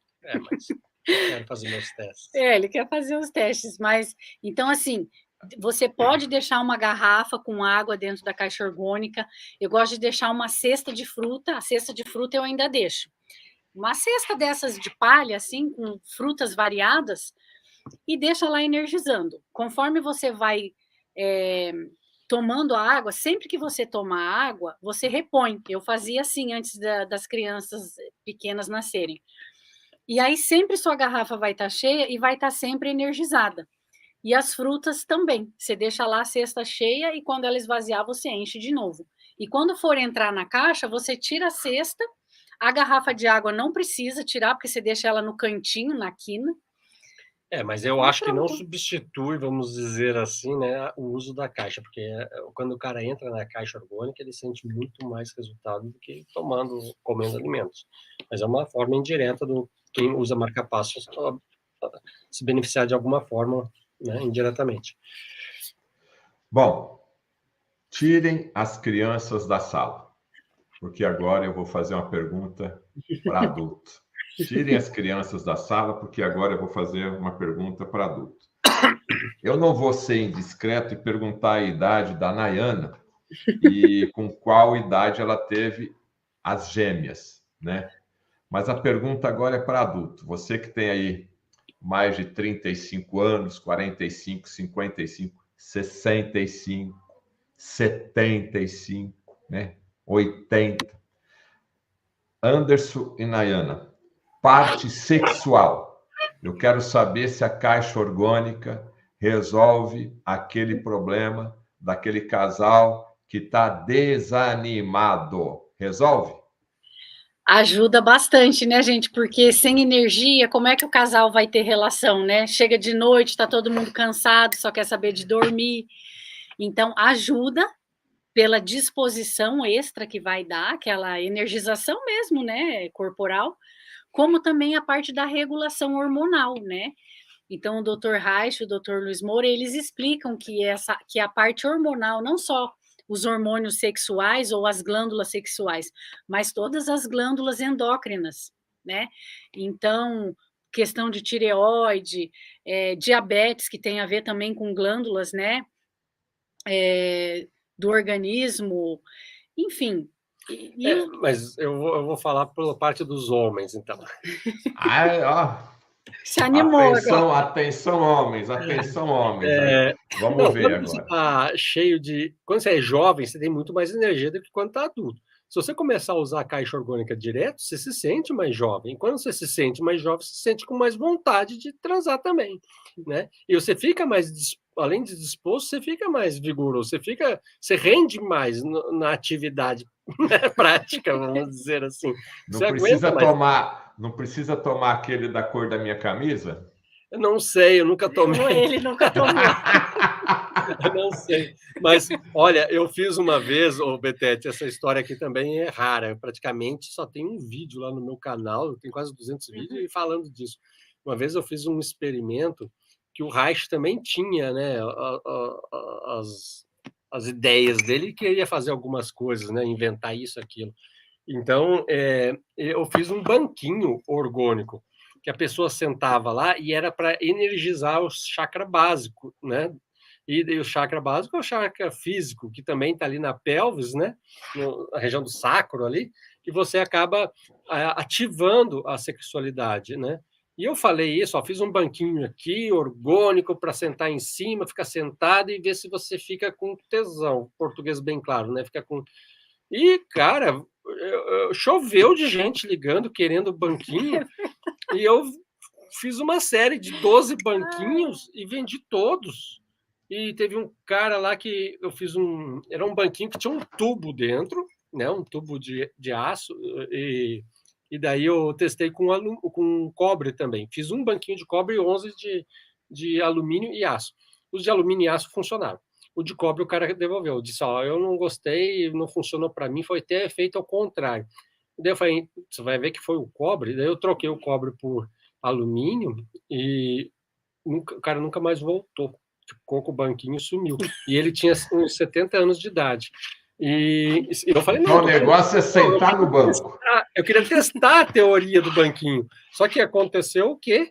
Speaker 3: Mas eu quero fazer meus testes.
Speaker 2: Ele quer fazer os testes, mas... Então, assim, você pode deixar uma garrafa com água dentro da caixa orgânica. Eu gosto de deixar uma cesta de fruta. A cesta de fruta eu ainda deixo. Uma cesta dessas de palha, assim, com frutas variadas, e deixa lá energizando. Conforme você vai tomando a água, sempre que você toma água, você repõe. Eu fazia assim antes das crianças pequenas nascerem. E aí sempre sua garrafa vai estar cheia e vai estar sempre energizada. E as frutas também. Você deixa lá a cesta cheia e quando ela esvaziar, você enche de novo. E quando for entrar na caixa, você tira a cesta. A garrafa de água não precisa tirar, porque você deixa ela no cantinho, na quina.
Speaker 3: Mas eu acho que não substitui, vamos dizer assim, né, o uso da caixa, porque quando o cara entra na caixa orgânica, ele sente muito mais resultado do que comendo alimentos. Mas é uma forma indireta do quem usa marca-passo se beneficiar de alguma forma, né, indiretamente.
Speaker 1: Bom, tirem as crianças da sala, porque agora eu vou fazer uma pergunta para adulto. Tirem as crianças da sala, porque agora eu vou fazer uma pergunta para adulto. Eu não vou ser indiscreto e perguntar a idade da Nayana e com qual idade ela teve as gêmeas, né? Mas a pergunta agora é para adulto. Você que tem aí mais de 35 anos, 45, 55, 65, 75, né? 80. Anderson e Nayana, parte sexual. Eu quero saber se a caixa orgânica resolve aquele problema daquele casal que está desanimado. Resolve?
Speaker 2: Ajuda bastante, né, gente? Porque sem energia, como é que o casal vai ter relação, né? Chega de noite, está todo mundo cansado, só quer saber de dormir. Então, ajuda pela disposição extra que vai dar, aquela energização mesmo, né, corporal, como também a parte da regulação hormonal, né? Então, o Dr. Reich, o Dr. Luiz Moura, eles explicam que a parte hormonal, não só os hormônios sexuais ou as glândulas sexuais, mas todas as glândulas endócrinas, né? Então, questão de tireoide, diabetes, que tem a ver também com glândulas, né? Do organismo, enfim.
Speaker 3: Mas eu vou falar pela parte dos homens, então.
Speaker 2: Se animou.
Speaker 1: Atenção, homens. Vamos ver agora.
Speaker 3: Você tá cheio de... Quando você é jovem, você tem muito mais energia do que quando está adulto. Se você começar a usar a caixa orgânica direto, você se sente mais jovem. E quando você se sente mais jovem, você se sente com mais vontade de transar também, né? E você fica mais, além de disposto, você fica mais vigoroso, você rende mais na atividade, né, prática, vamos dizer assim.
Speaker 1: Não precisa tomar aquele da cor da minha camisa?
Speaker 3: Eu não sei, eu nunca tomei.
Speaker 2: Ele nunca tomou.
Speaker 3: Eu não sei. Mas, olha, eu fiz uma vez, ô Betete, essa história aqui também é rara. Eu praticamente só tem um vídeo lá no meu canal, eu tenho quase 200 vídeos e falando disso. Uma vez eu fiz um experimento que o Reich também tinha, né, as ideias dele e queria fazer algumas coisas, né, inventar isso, aquilo. Então, eu fiz um banquinho orgânico, que a pessoa sentava lá e era para energizar o chakra básico, né? E o chakra básico é o chakra físico, que também está ali na pelvis, né? Na região do sacro ali, e você acaba ativando a sexualidade, né? E eu falei isso, ó, fiz um banquinho aqui, orgânico, para sentar em cima, ficar sentado e ver se você fica com tesão, português bem claro, né? Fica com... E, cara, choveu de gente ligando, querendo banquinho, e eu fiz uma série de 12 banquinhos e vendi todos. E teve um cara lá que eu fiz era um banquinho que tinha um tubo dentro, né, um tubo de aço, e daí eu testei com cobre também. Fiz um banquinho de cobre e 11 de alumínio e aço. Os de alumínio e aço funcionaram. O de cobre o cara devolveu. Disse, ó, eu não gostei, não funcionou para mim, foi até feito ao contrário. Daí eu falei, você vai ver que foi o cobre. Daí eu troquei o cobre por alumínio e o cara nunca mais voltou. Ficou com o banquinho e sumiu. E ele tinha uns 70 anos de idade. E eu falei, não,
Speaker 1: o negócio é sentar no banco.
Speaker 3: Eu queria testar a teoria do banquinho. Só que aconteceu o quê?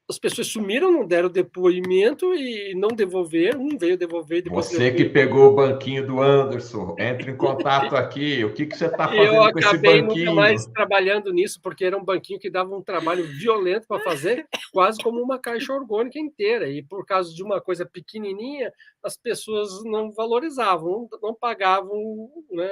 Speaker 3: As pessoas sumiram, não deram depoimento e não devolveram. Um veio devolver. Depois
Speaker 1: você que pegou o banquinho do Anderson, entre em contato aqui. O que você está fazendo com esse banquinho?
Speaker 3: Eu acabei nunca mais trabalhando nisso, porque era um banquinho que dava um trabalho violento para fazer, quase como uma caixa orgânica inteira. E por causa de uma coisa pequenininha, as pessoas não valorizavam, não pagavam, né,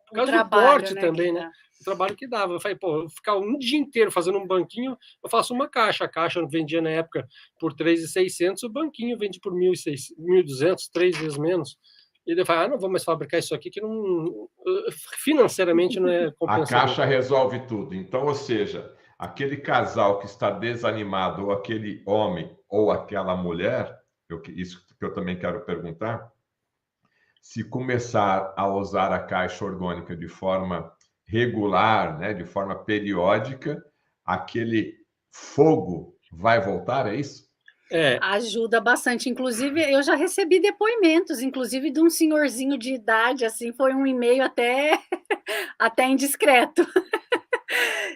Speaker 3: por causa do porte, né, também, né? O trabalho que dava. Eu falei, pô, eu ficar um dia inteiro fazendo um banquinho, eu faço uma caixa. A caixa eu vendia na época por 3.600, o banquinho vende por 1.200, 3 vezes menos. E ele fala, não vou mais fabricar isso aqui, que não, financeiramente não é compensador.
Speaker 1: A caixa resolve tudo. Então, ou seja, aquele casal que está desanimado, ou aquele homem, ou aquela mulher, isso que eu também quero perguntar, se começar a usar a caixa orgânica de forma regular, né, de forma periódica, aquele fogo vai voltar, é isso?
Speaker 2: Ajuda bastante. Inclusive, eu já recebi depoimentos, inclusive de um senhorzinho de idade, assim, foi um e-mail até, até indiscreto,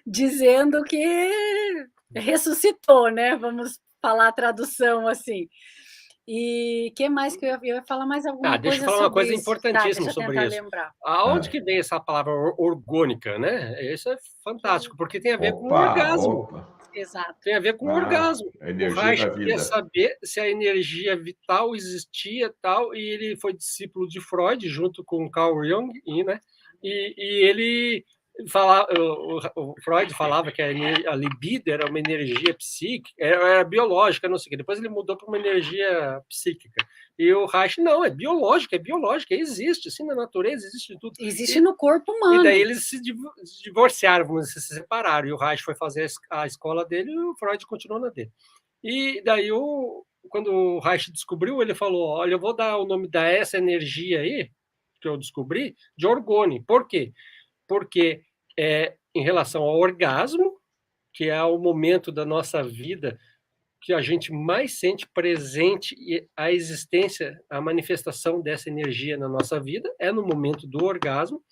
Speaker 2: dizendo que ressuscitou, né? Vamos falar a tradução assim. E que mais que eu ia falar mais alguma coisa sobre isso?
Speaker 3: Deixa eu falar uma coisa importantíssima sobre isso.
Speaker 2: Lembrar.
Speaker 3: Aonde que vem essa palavra orgânica, né? Isso é fantástico, porque tem a ver com orgasmo.
Speaker 2: Exato.
Speaker 3: Tem a ver com orgasmo.
Speaker 1: A energia
Speaker 3: o Reich
Speaker 1: da vida.
Speaker 3: queria saber se a energia vital existia tal, e ele foi discípulo de Freud, junto com Carl Jung, né? E ele o Freud falava que a libido era uma energia psíquica, era biológica, não sei o quê. Depois ele mudou para uma energia psíquica. E o Reich, não, é biológica, existe, assim, na natureza, existe tudo.
Speaker 2: Existe no corpo humano.
Speaker 3: E daí eles se divorciaram, vamos dizer, se separaram, e o Reich foi fazer a escola dele e o Freud continuou na dele. E daí, quando o Reich descobriu, ele falou, olha, eu vou dar o nome dessa energia aí, que eu descobri, de orgone. Por quê? Porque em relação ao orgasmo, que é o momento da nossa vida que a gente mais sente presente e a existência, a manifestação dessa energia na nossa vida é no momento do orgasmo,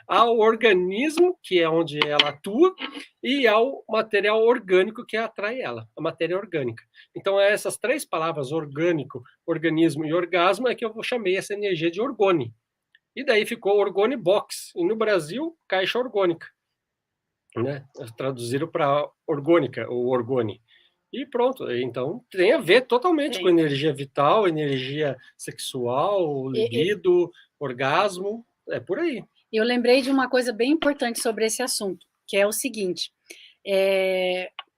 Speaker 3: ao organismo, que é onde ela atua, e ao material orgânico que atrai ela, a matéria orgânica. Então, essas três palavras, orgânico, organismo e orgasmo, é que eu chamei essa energia de orgone. E daí ficou Orgone Box. E no Brasil, caixa orgânica. Né? Traduziram para orgânica, ou orgone. E pronto. Então, tem a ver totalmente com energia vital, energia sexual, libido, orgasmo. É por aí.
Speaker 2: Eu lembrei de uma coisa bem importante sobre esse assunto, que é o seguinte.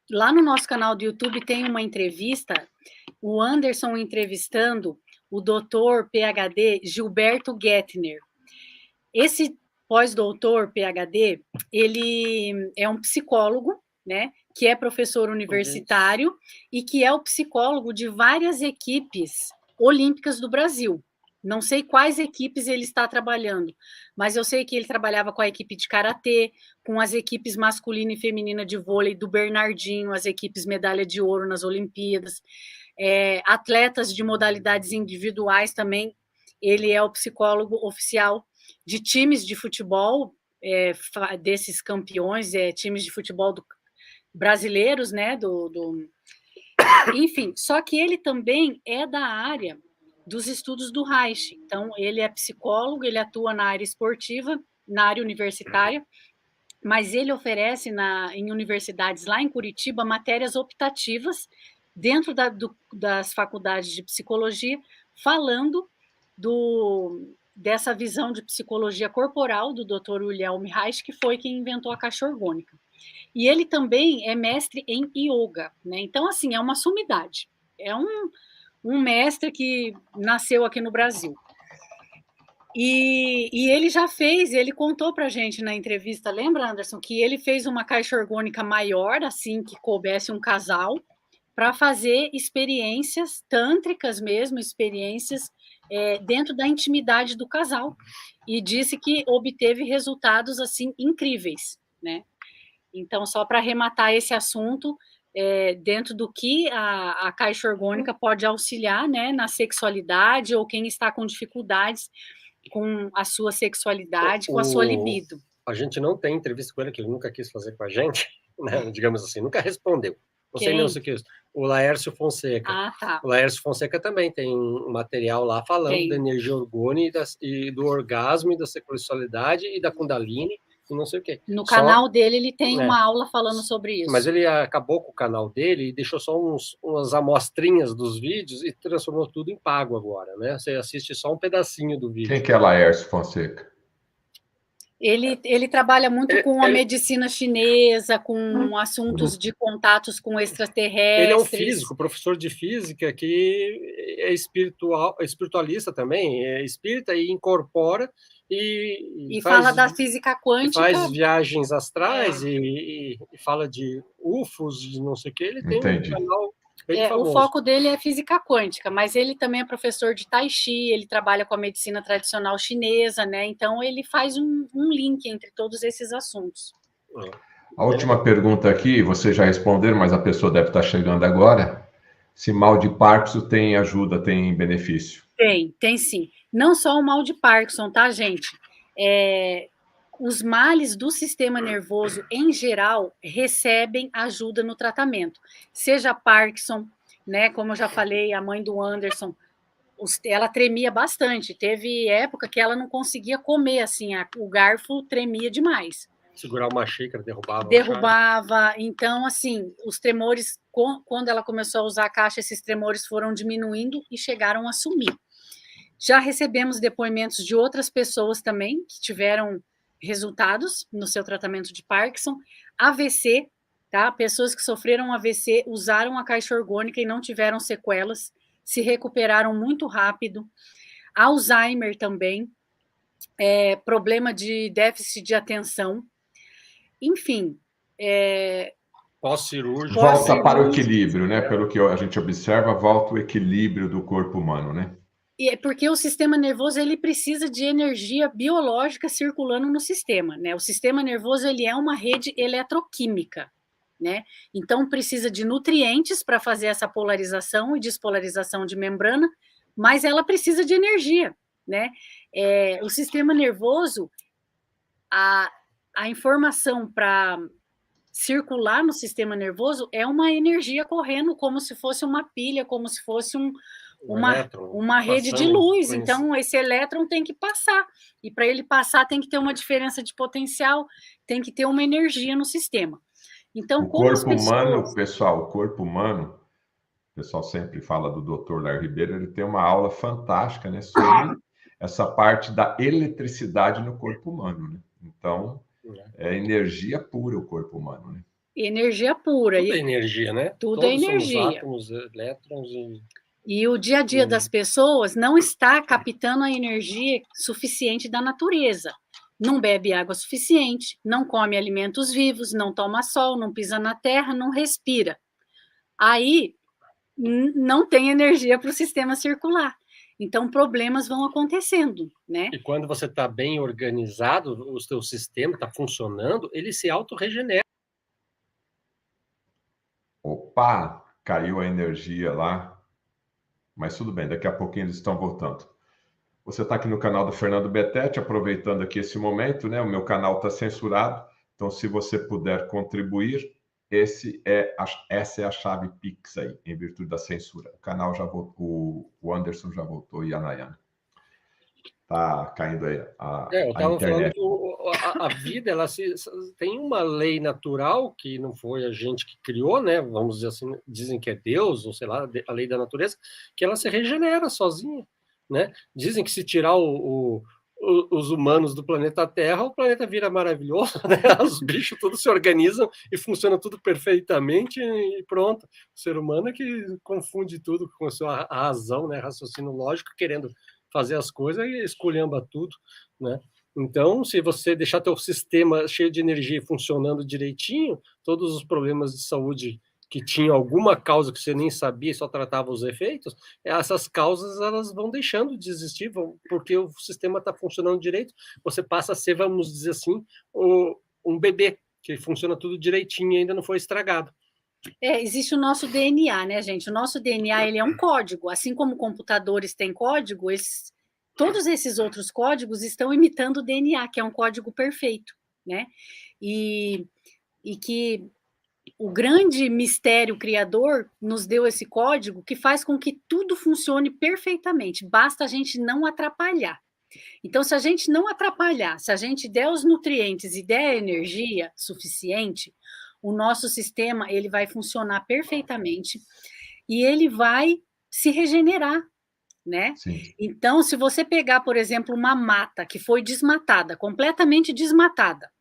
Speaker 2: Lá no nosso canal do YouTube tem uma entrevista, o Anderson entrevistando o doutor PhD Gilberto Gettner. Esse pós-doutor PhD, ele é um psicólogo, né? que é professor universitário e que é o psicólogo de várias equipes olímpicas do Brasil. Não sei quais equipes ele está trabalhando, mas eu sei que ele trabalhava com a equipe de karatê, com as equipes masculina e feminina de vôlei do Bernardinho, as equipes medalha de ouro nas Olimpíadas, atletas de modalidades individuais também. Ele é o psicólogo oficial de times de futebol, desses campeões, times de futebol brasileiros, né? Enfim, só que ele também é da área dos estudos do Reich. Então, ele é psicólogo, ele atua na área esportiva, na área universitária, mas ele oferece em universidades lá em Curitiba matérias optativas dentro das faculdades de psicologia, falando dessa visão de psicologia corporal do Dr. Wilhelm Reich, que foi quem inventou a caixa orgânica. E ele também é mestre em yoga, né? Então, assim, é uma sumidade. É um mestre que nasceu aqui no Brasil. E ele contou para a gente na entrevista, lembra, Anderson, que ele fez uma caixa orgânica maior, assim, que coubesse um casal, para fazer experiências tântricas mesmo, experiências dentro da intimidade do casal. E disse que obteve resultados, assim, incríveis, né? Então, só para arrematar esse assunto, dentro do que a caixa orgânica pode auxiliar, né, na sexualidade, ou quem está com dificuldades com a sua sexualidade, com a sua libido.
Speaker 3: A gente não tem entrevista com ele, que ele nunca quis fazer com a gente, né, digamos assim, nunca respondeu. Não sei nem o que é isso. O Laércio Fonseca.
Speaker 2: Ah, tá.
Speaker 3: O Laércio Fonseca também tem um material lá falando da energia orgânica e do orgasmo e da sexualidade e da Kundalini e não sei o quê.
Speaker 2: No canal dele ele tem uma aula falando sobre isso.
Speaker 3: Mas ele acabou com o canal dele e deixou só umas amostrinhas dos vídeos e transformou tudo em pago agora, né? Você assiste só um pedacinho do vídeo.
Speaker 1: Quem que é Laércio Fonseca?
Speaker 2: Ele trabalha muito com a medicina chinesa, com assuntos de contatos com extraterrestres.
Speaker 3: Ele é um físico, professor de física, que é espiritualista também, é espírita e incorpora e
Speaker 2: fala da física quântica.
Speaker 3: Faz viagens astrais e fala de UFOs, de não sei o que. Ele tem um canal bem famoso.
Speaker 2: O foco dele é física quântica, mas ele também é professor de Tai Chi, ele trabalha com a medicina tradicional chinesa, né? Então ele faz um link entre todos esses assuntos.
Speaker 1: A última pergunta aqui, vocês já responderam, mas a pessoa deve estar chegando agora. Se mal de Parkinson tem ajuda, tem benefício?
Speaker 2: Tem sim. Não só o mal de Parkinson, tá, gente? Os males do sistema nervoso, em geral, recebem ajuda no tratamento. Seja Parkinson, né? Como eu já falei, a mãe do Anderson, ela tremia bastante. Teve época que ela não conseguia comer, assim, o garfo tremia demais.
Speaker 3: Segurar uma xícara, derrubava.
Speaker 2: Derrubava. Então, assim, os tremores, quando ela começou a usar a caixa, esses tremores foram diminuindo e chegaram a sumir. Já recebemos depoimentos de outras pessoas também que tiveram resultados no seu tratamento de Parkinson. AVC, tá? Pessoas que sofreram AVC usaram a caixa orgânica e não tiveram sequelas, se recuperaram muito rápido. Alzheimer também, problema de déficit de atenção. Enfim,
Speaker 3: pós-cirúrgico.
Speaker 1: Volta para o equilíbrio, né? Pelo que a gente observa, volta o equilíbrio do corpo humano, né?
Speaker 2: E é porque o sistema nervoso ele precisa de energia biológica circulando no sistema, né? O sistema nervoso ele é uma rede eletroquímica, né? Então precisa de nutrientes para fazer essa polarização e despolarização de membrana, mas ela precisa de energia, né? O sistema nervoso, a informação para circular no sistema nervoso é uma energia correndo como se fosse uma pilha, como se fosse uma rede de luz. Então, esse elétron tem que passar. E para ele passar, tem que ter uma diferença de potencial, tem que ter uma energia no sistema. Então,
Speaker 1: o corpo humano, pessoal, o corpo humano, o pessoal sempre fala do Dr. Lair Ribeiro, ele tem uma aula fantástica, né, sobre essa parte da eletricidade no corpo humano, né? Então, é energia pura o corpo humano, né?
Speaker 2: Energia pura.
Speaker 3: Tudo é energia, né?
Speaker 2: Tudo é energia.
Speaker 3: Átomos, elétrons
Speaker 2: E o dia a dia das pessoas não está captando a energia suficiente da natureza. não bebe água suficiente, não come alimentos vivos, não toma sol, não pisa na terra, não respira. Aí não tem energia para o sistema circular. Então, problemas vão acontecendo, né?
Speaker 3: E quando você está bem organizado, o seu sistema está funcionando, ele se autorregenera.
Speaker 1: Opa, caiu a energia lá. Mas tudo bem, daqui a pouquinho eles estão voltando. Você está aqui no canal do Fernando Betete, aproveitando aqui esse momento, né? O meu canal está censurado, então se você puder contribuir, essa é a chave Pix aí, em virtude da censura. O canal já voltou, o Anderson já voltou e a Nayana. Tá caindo aí
Speaker 3: Eu estava falando
Speaker 1: internet.
Speaker 3: que a vida ela tem uma lei natural que não foi a gente que criou, né? Vamos dizer assim, dizem que é Deus, ou sei lá, a lei da natureza, que ela se regenera sozinha, né? Dizem que se tirar os humanos do planeta Terra, o planeta vira maravilhoso, né? Os bichos todos se organizam e funciona tudo perfeitamente e pronto. O ser humano é que confunde tudo com a sua razão, né? Raciocínio lógico, querendo fazer as coisas e esculhamba tudo, né? Então, se você deixar teu sistema cheio de energia e funcionando direitinho, todos os problemas de saúde que tinham alguma causa que você nem sabia e só tratava os efeitos, essas causas elas vão deixando de existir, porque o sistema está funcionando direito, você passa a ser, vamos dizer assim, um bebê, que funciona tudo direitinho e ainda não foi estragado.
Speaker 2: Existe o nosso DNA, né, gente? O nosso DNA ele é um código, assim como computadores têm código, todos esses outros códigos estão imitando o DNA, que é um código perfeito, né? E que o grande mistério criador nos deu esse código que faz com que tudo funcione perfeitamente, basta a gente não atrapalhar. Então, se a gente não atrapalhar, se a gente der os nutrientes e der a energia suficiente, o nosso sistema ele vai funcionar perfeitamente e ele vai se regenerar, né?
Speaker 1: Sim.
Speaker 2: Então, se você pegar, por exemplo, uma mata que foi desmatada, completamente desmatada,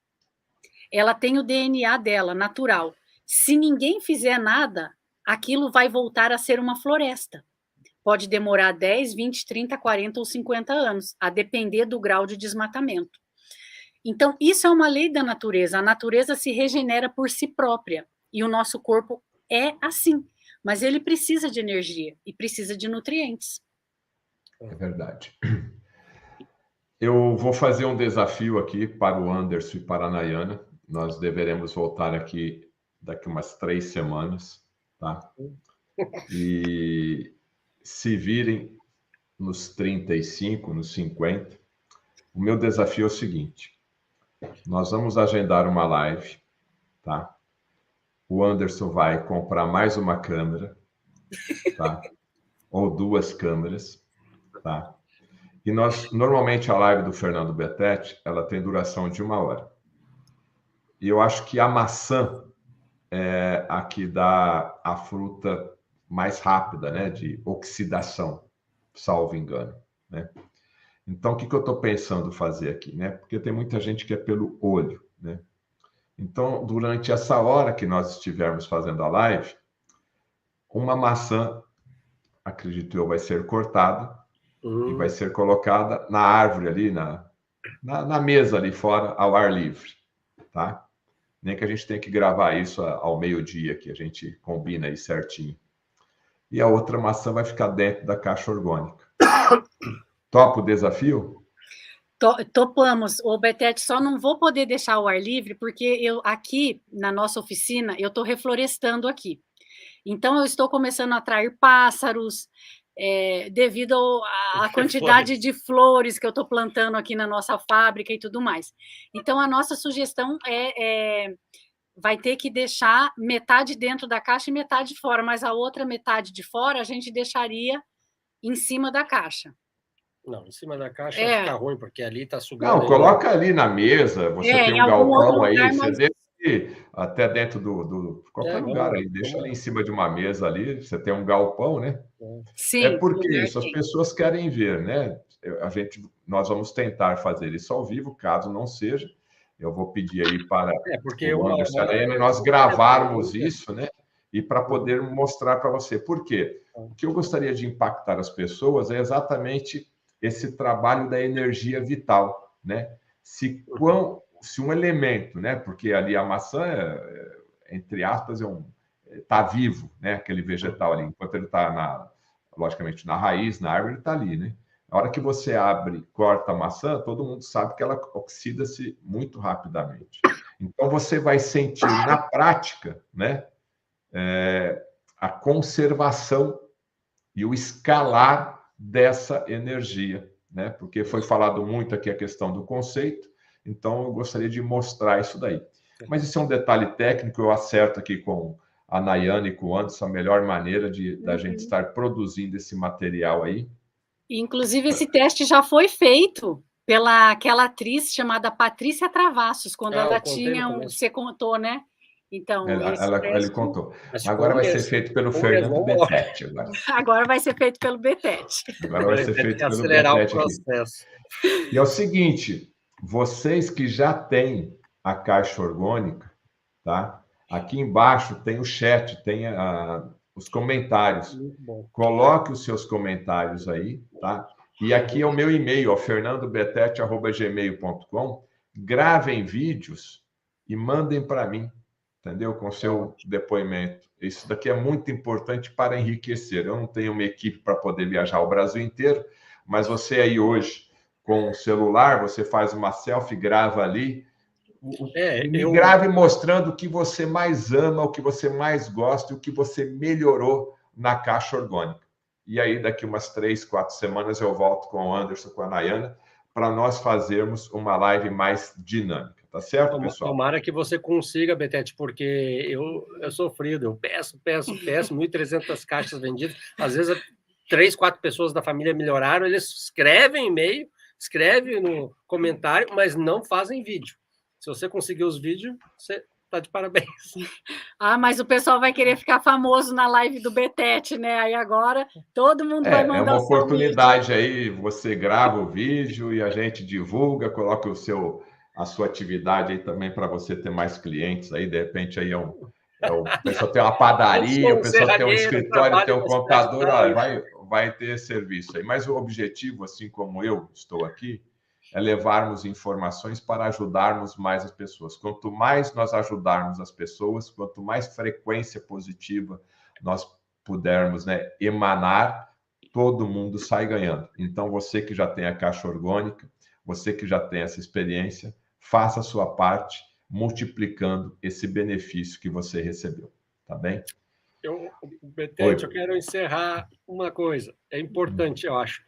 Speaker 2: ela tem o DNA dela, natural. Se ninguém fizer nada, aquilo vai voltar a ser uma floresta. Pode demorar 10, 20, 30, 40 ou 50 anos, a depender do grau de desmatamento. Então, isso é uma lei da natureza. A natureza se regenera por si própria. E o nosso corpo é assim. Mas ele precisa de energia e precisa de nutrientes.
Speaker 1: É verdade. Eu vou fazer um desafio aqui para o Anderson e para a Nayana. Nós deveremos voltar aqui daqui umas 3 semanas, tá? E se virem nos 35, nos 50, o meu desafio é o seguinte: nós vamos agendar uma live, tá? O Anderson vai comprar mais uma câmera, tá? Ou 2 câmeras, tá? E normalmente a live do Fernando Betete, ela tem duração de 1 hora. E eu acho que a maçã é a que dá a fruta mais rápida, né? De oxidação, salvo engano, né? Então, o que eu estou pensando fazer aqui, né? Porque tem muita gente que é pelo olho, né? Então, durante essa hora que nós estivermos fazendo a live, uma maçã, acredito eu, vai ser cortada e vai ser colocada na árvore ali, na mesa ali fora, ao ar livre, tá? Nem que a gente tenha que gravar isso ao meio-dia, que a gente combina aí certinho. E a outra maçã vai ficar dentro da caixa orgânica. Topa o desafio?
Speaker 2: Topamos. O Betete, só não vou poder deixar o ar livre, porque eu aqui, na nossa oficina, eu estou reflorestando aqui. Então, eu estou começando a atrair pássaros, devido à quantidade de flores que eu estou plantando aqui na nossa fábrica e tudo mais. Então, a nossa sugestão vai ter que deixar metade dentro da caixa e metade fora, mas a outra metade de fora a gente deixaria em cima da caixa.
Speaker 3: Não, em cima da caixa vai ficar ruim, porque ali está sugando.
Speaker 1: Não, coloca ali na mesa, você tem um galpão aí, você deixa até dentro do qualquer lugar aí, deixa ali em cima de uma mesa ali, você tem um galpão, né?
Speaker 2: Sim.
Speaker 1: É porque isso, as pessoas querem ver, né? Nós vamos tentar fazer isso ao vivo, caso não seja, eu vou pedir aí para o Anderson e nós gravarmos isso, né? E para poder mostrar para você. Por quê? O que eu gostaria de impactar as pessoas é exatamente esse trabalho da energia vital, né? se um elemento, né? Porque ali a maçã, entre aspas, está vivo, né? Aquele vegetal ali, enquanto ele está, logicamente, na raiz, na árvore, ele está ali, né? A hora que você abre, corta a maçã, todo mundo sabe que ela oxida-se muito rapidamente. Então, você vai sentir na prática, né? A conservação e o escalar dessa energia, né? Porque foi falado muito aqui a questão do conceito, então eu gostaria de mostrar isso daí. Mas isso é um detalhe técnico, eu acerto aqui com a Nayane e com o Anderson a melhor maneira da gente estar produzindo esse material aí.
Speaker 2: Inclusive, esse teste já foi feito pela aquela atriz chamada Patrícia Travassos, quando ela tinha você contou, né? Então,
Speaker 1: ele contou. Agora vai ser feito pelo Fernando Betete.
Speaker 2: Agora vai ser feito pelo Betete.
Speaker 1: Agora vai ser feito pelo Betete aqui. E é o seguinte, vocês que já têm a caixa orgânica, tá? Aqui embaixo tem o chat, tem os comentários. Coloque os seus comentários aí, tá? E aqui é o meu e-mail, fernandobetete@gmail.com. Gravem vídeos e mandem para mim, entendeu? Com seu depoimento. Isso daqui é muito importante para enriquecer. Eu não tenho uma equipe para poder viajar o Brasil inteiro, mas você aí hoje, com o celular, você faz uma selfie, grava ali, grave mostrando o que você mais ama, o que você mais gosta e o que você melhorou na caixa orgânica. E aí, daqui umas 3, 4 semanas, eu volto com o Anderson, com a Nayana, para nós fazermos uma live mais dinâmica. Tá certo, pessoal?
Speaker 3: Tomara que você consiga, Betete, porque eu sofrido, eu peço, 1.300 caixas vendidas, às vezes 3, 4 pessoas da família melhoraram, eles escrevem e-mail, escrevem no comentário, mas não fazem vídeo. Se você conseguir os vídeos, você está de parabéns.
Speaker 2: Mas o pessoal vai querer ficar famoso na live do Betete, né? Aí agora todo mundo vai mandar.
Speaker 1: É uma oportunidade aí, você grava o vídeo e a gente divulga, coloca a sua atividade aí também para você ter mais clientes aí, de repente aí o pessoal tem uma padaria, o pessoal tem um escritório, tem um computador, vai ter serviço aí. Mas o objetivo, assim como eu estou aqui, é levarmos informações para ajudarmos mais as pessoas. Quanto mais nós ajudarmos as pessoas, quanto mais frequência positiva nós pudermos, né, emanar, todo mundo sai ganhando. Então, você que já tem a caixa orgânica, você que já tem essa experiência, faça a sua parte, multiplicando esse benefício que você recebeu. Tá bem?
Speaker 3: Betete, eu quero encerrar uma coisa. É importante, eu acho.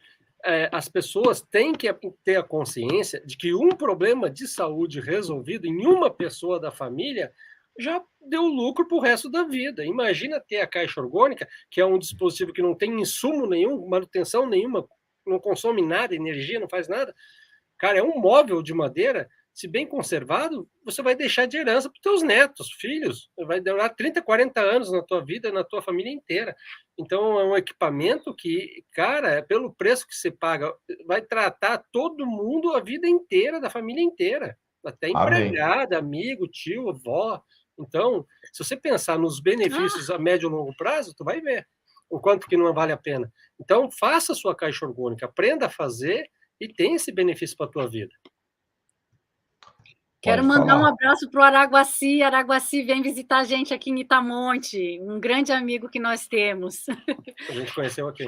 Speaker 3: As pessoas têm que ter a consciência de que um problema de saúde resolvido em uma pessoa da família já deu lucro para o resto da vida. Imagina ter a caixa orgânica, que é um dispositivo que não tem insumo nenhum, manutenção nenhuma, não consome nada, energia, não faz nada. Cara, é um móvel de madeira, se bem conservado, você vai deixar de herança para os teus netos, filhos. Vai durar 30, 40 anos na tua vida, na tua família inteira. Então, é um equipamento que, cara, pelo preço que você paga, vai tratar todo mundo a vida inteira, da família inteira. Até empregada, amigo, tio, avó. Então, se você pensar nos benefícios a médio e longo prazo, tu vai ver o quanto que não vale a pena. Então, faça a sua caixa orgânica, aprenda a fazer e tenha esse benefício para a tua vida.
Speaker 2: Quero mandar um abraço para o Araguaci. Araguaci vem visitar a gente aqui em Itamonte, um grande amigo que nós temos.
Speaker 3: A gente conheceu aqui.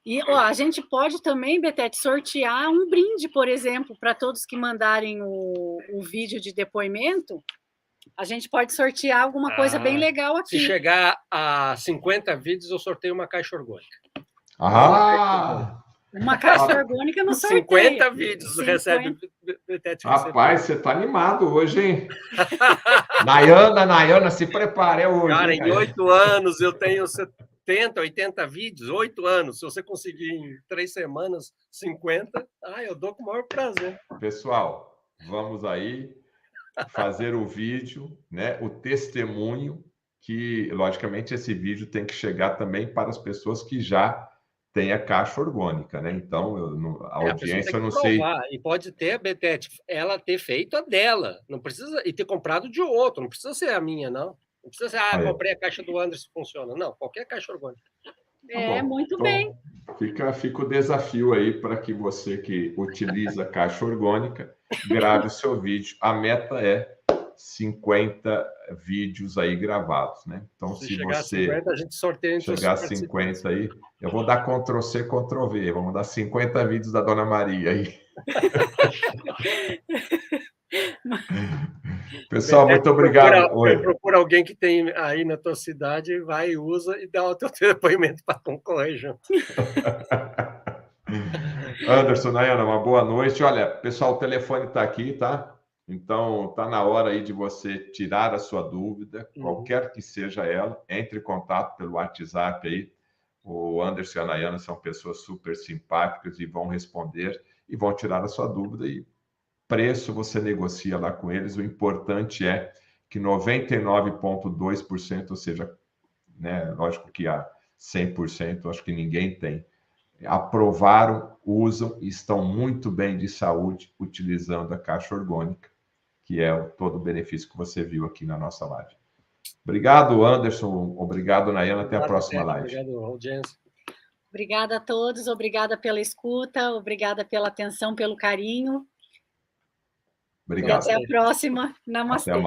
Speaker 2: E a gente pode também, Betete, sortear um brinde, por exemplo, para todos que mandarem o vídeo de depoimento. A gente pode sortear alguma coisa bem legal aqui.
Speaker 3: Se chegar a 50 vídeos, eu sorteio uma caixa orgânica.
Speaker 2: Uma caixa orgânica no sorteio.
Speaker 3: 50 vídeos recebe.
Speaker 1: Rapaz, você tá animado hoje, hein? Nayana, se prepare hoje.
Speaker 3: Cara, em 8 anos eu tenho 70, 80 vídeos, 8 anos. Se você conseguir em 3 semanas 50, eu dou com o maior prazer.
Speaker 1: Pessoal, vamos aí fazer o vídeo, né? O testemunho, que, logicamente, esse vídeo tem que chegar também para as pessoas que já tem a caixa orgânica, né? Então, a audiência, eu não sei...
Speaker 3: E pode ter, Betete, ela ter feito a dela, não precisa, e ter comprado de outro, não precisa ser a minha, não. Não precisa ser, comprei a caixa do Anderson, funciona. Não, qualquer caixa orgânica.
Speaker 2: É, muito bem.
Speaker 1: Fica o desafio aí para que você que utiliza caixa orgânica grave o seu vídeo. A meta é 50 vídeos aí gravados, né? Então, se
Speaker 3: chegar
Speaker 1: você
Speaker 3: a 50, a gente sorteia entre
Speaker 1: chegar a
Speaker 3: os
Speaker 1: 50 aí, eu vou dar Ctrl+C, Ctrl+V. Vamos dar 50 vídeos da Dona Maria aí. Pessoal, muito obrigado.
Speaker 3: Procura alguém que tem aí na tua cidade, vai, usa e dá o teu depoimento para concorrer junto.
Speaker 1: Anderson, Nayana, uma boa noite. Olha, pessoal, o telefone está aqui, tá? Então, está na hora aí de você tirar a sua dúvida, qualquer que seja ela, entre em contato pelo WhatsApp aí. O Anderson e a Nayana são pessoas super simpáticas e vão responder e vão tirar a sua dúvida. E preço você negocia lá com eles. O importante é que 99,2%, ou seja, né, lógico que há 100%, acho que ninguém tem, aprovaram, usam e estão muito bem de saúde utilizando a caixa orgânica, que é todo o benefício que você viu aqui na nossa live. Obrigado, Anderson. Obrigado, Nayana. Até a próxima live.
Speaker 3: Obrigado, audiência.
Speaker 2: Obrigada a todos. Obrigada pela escuta. Obrigada pela atenção, pelo carinho.
Speaker 1: Obrigado.
Speaker 2: E até a próxima. Namastê.
Speaker 1: Até mais.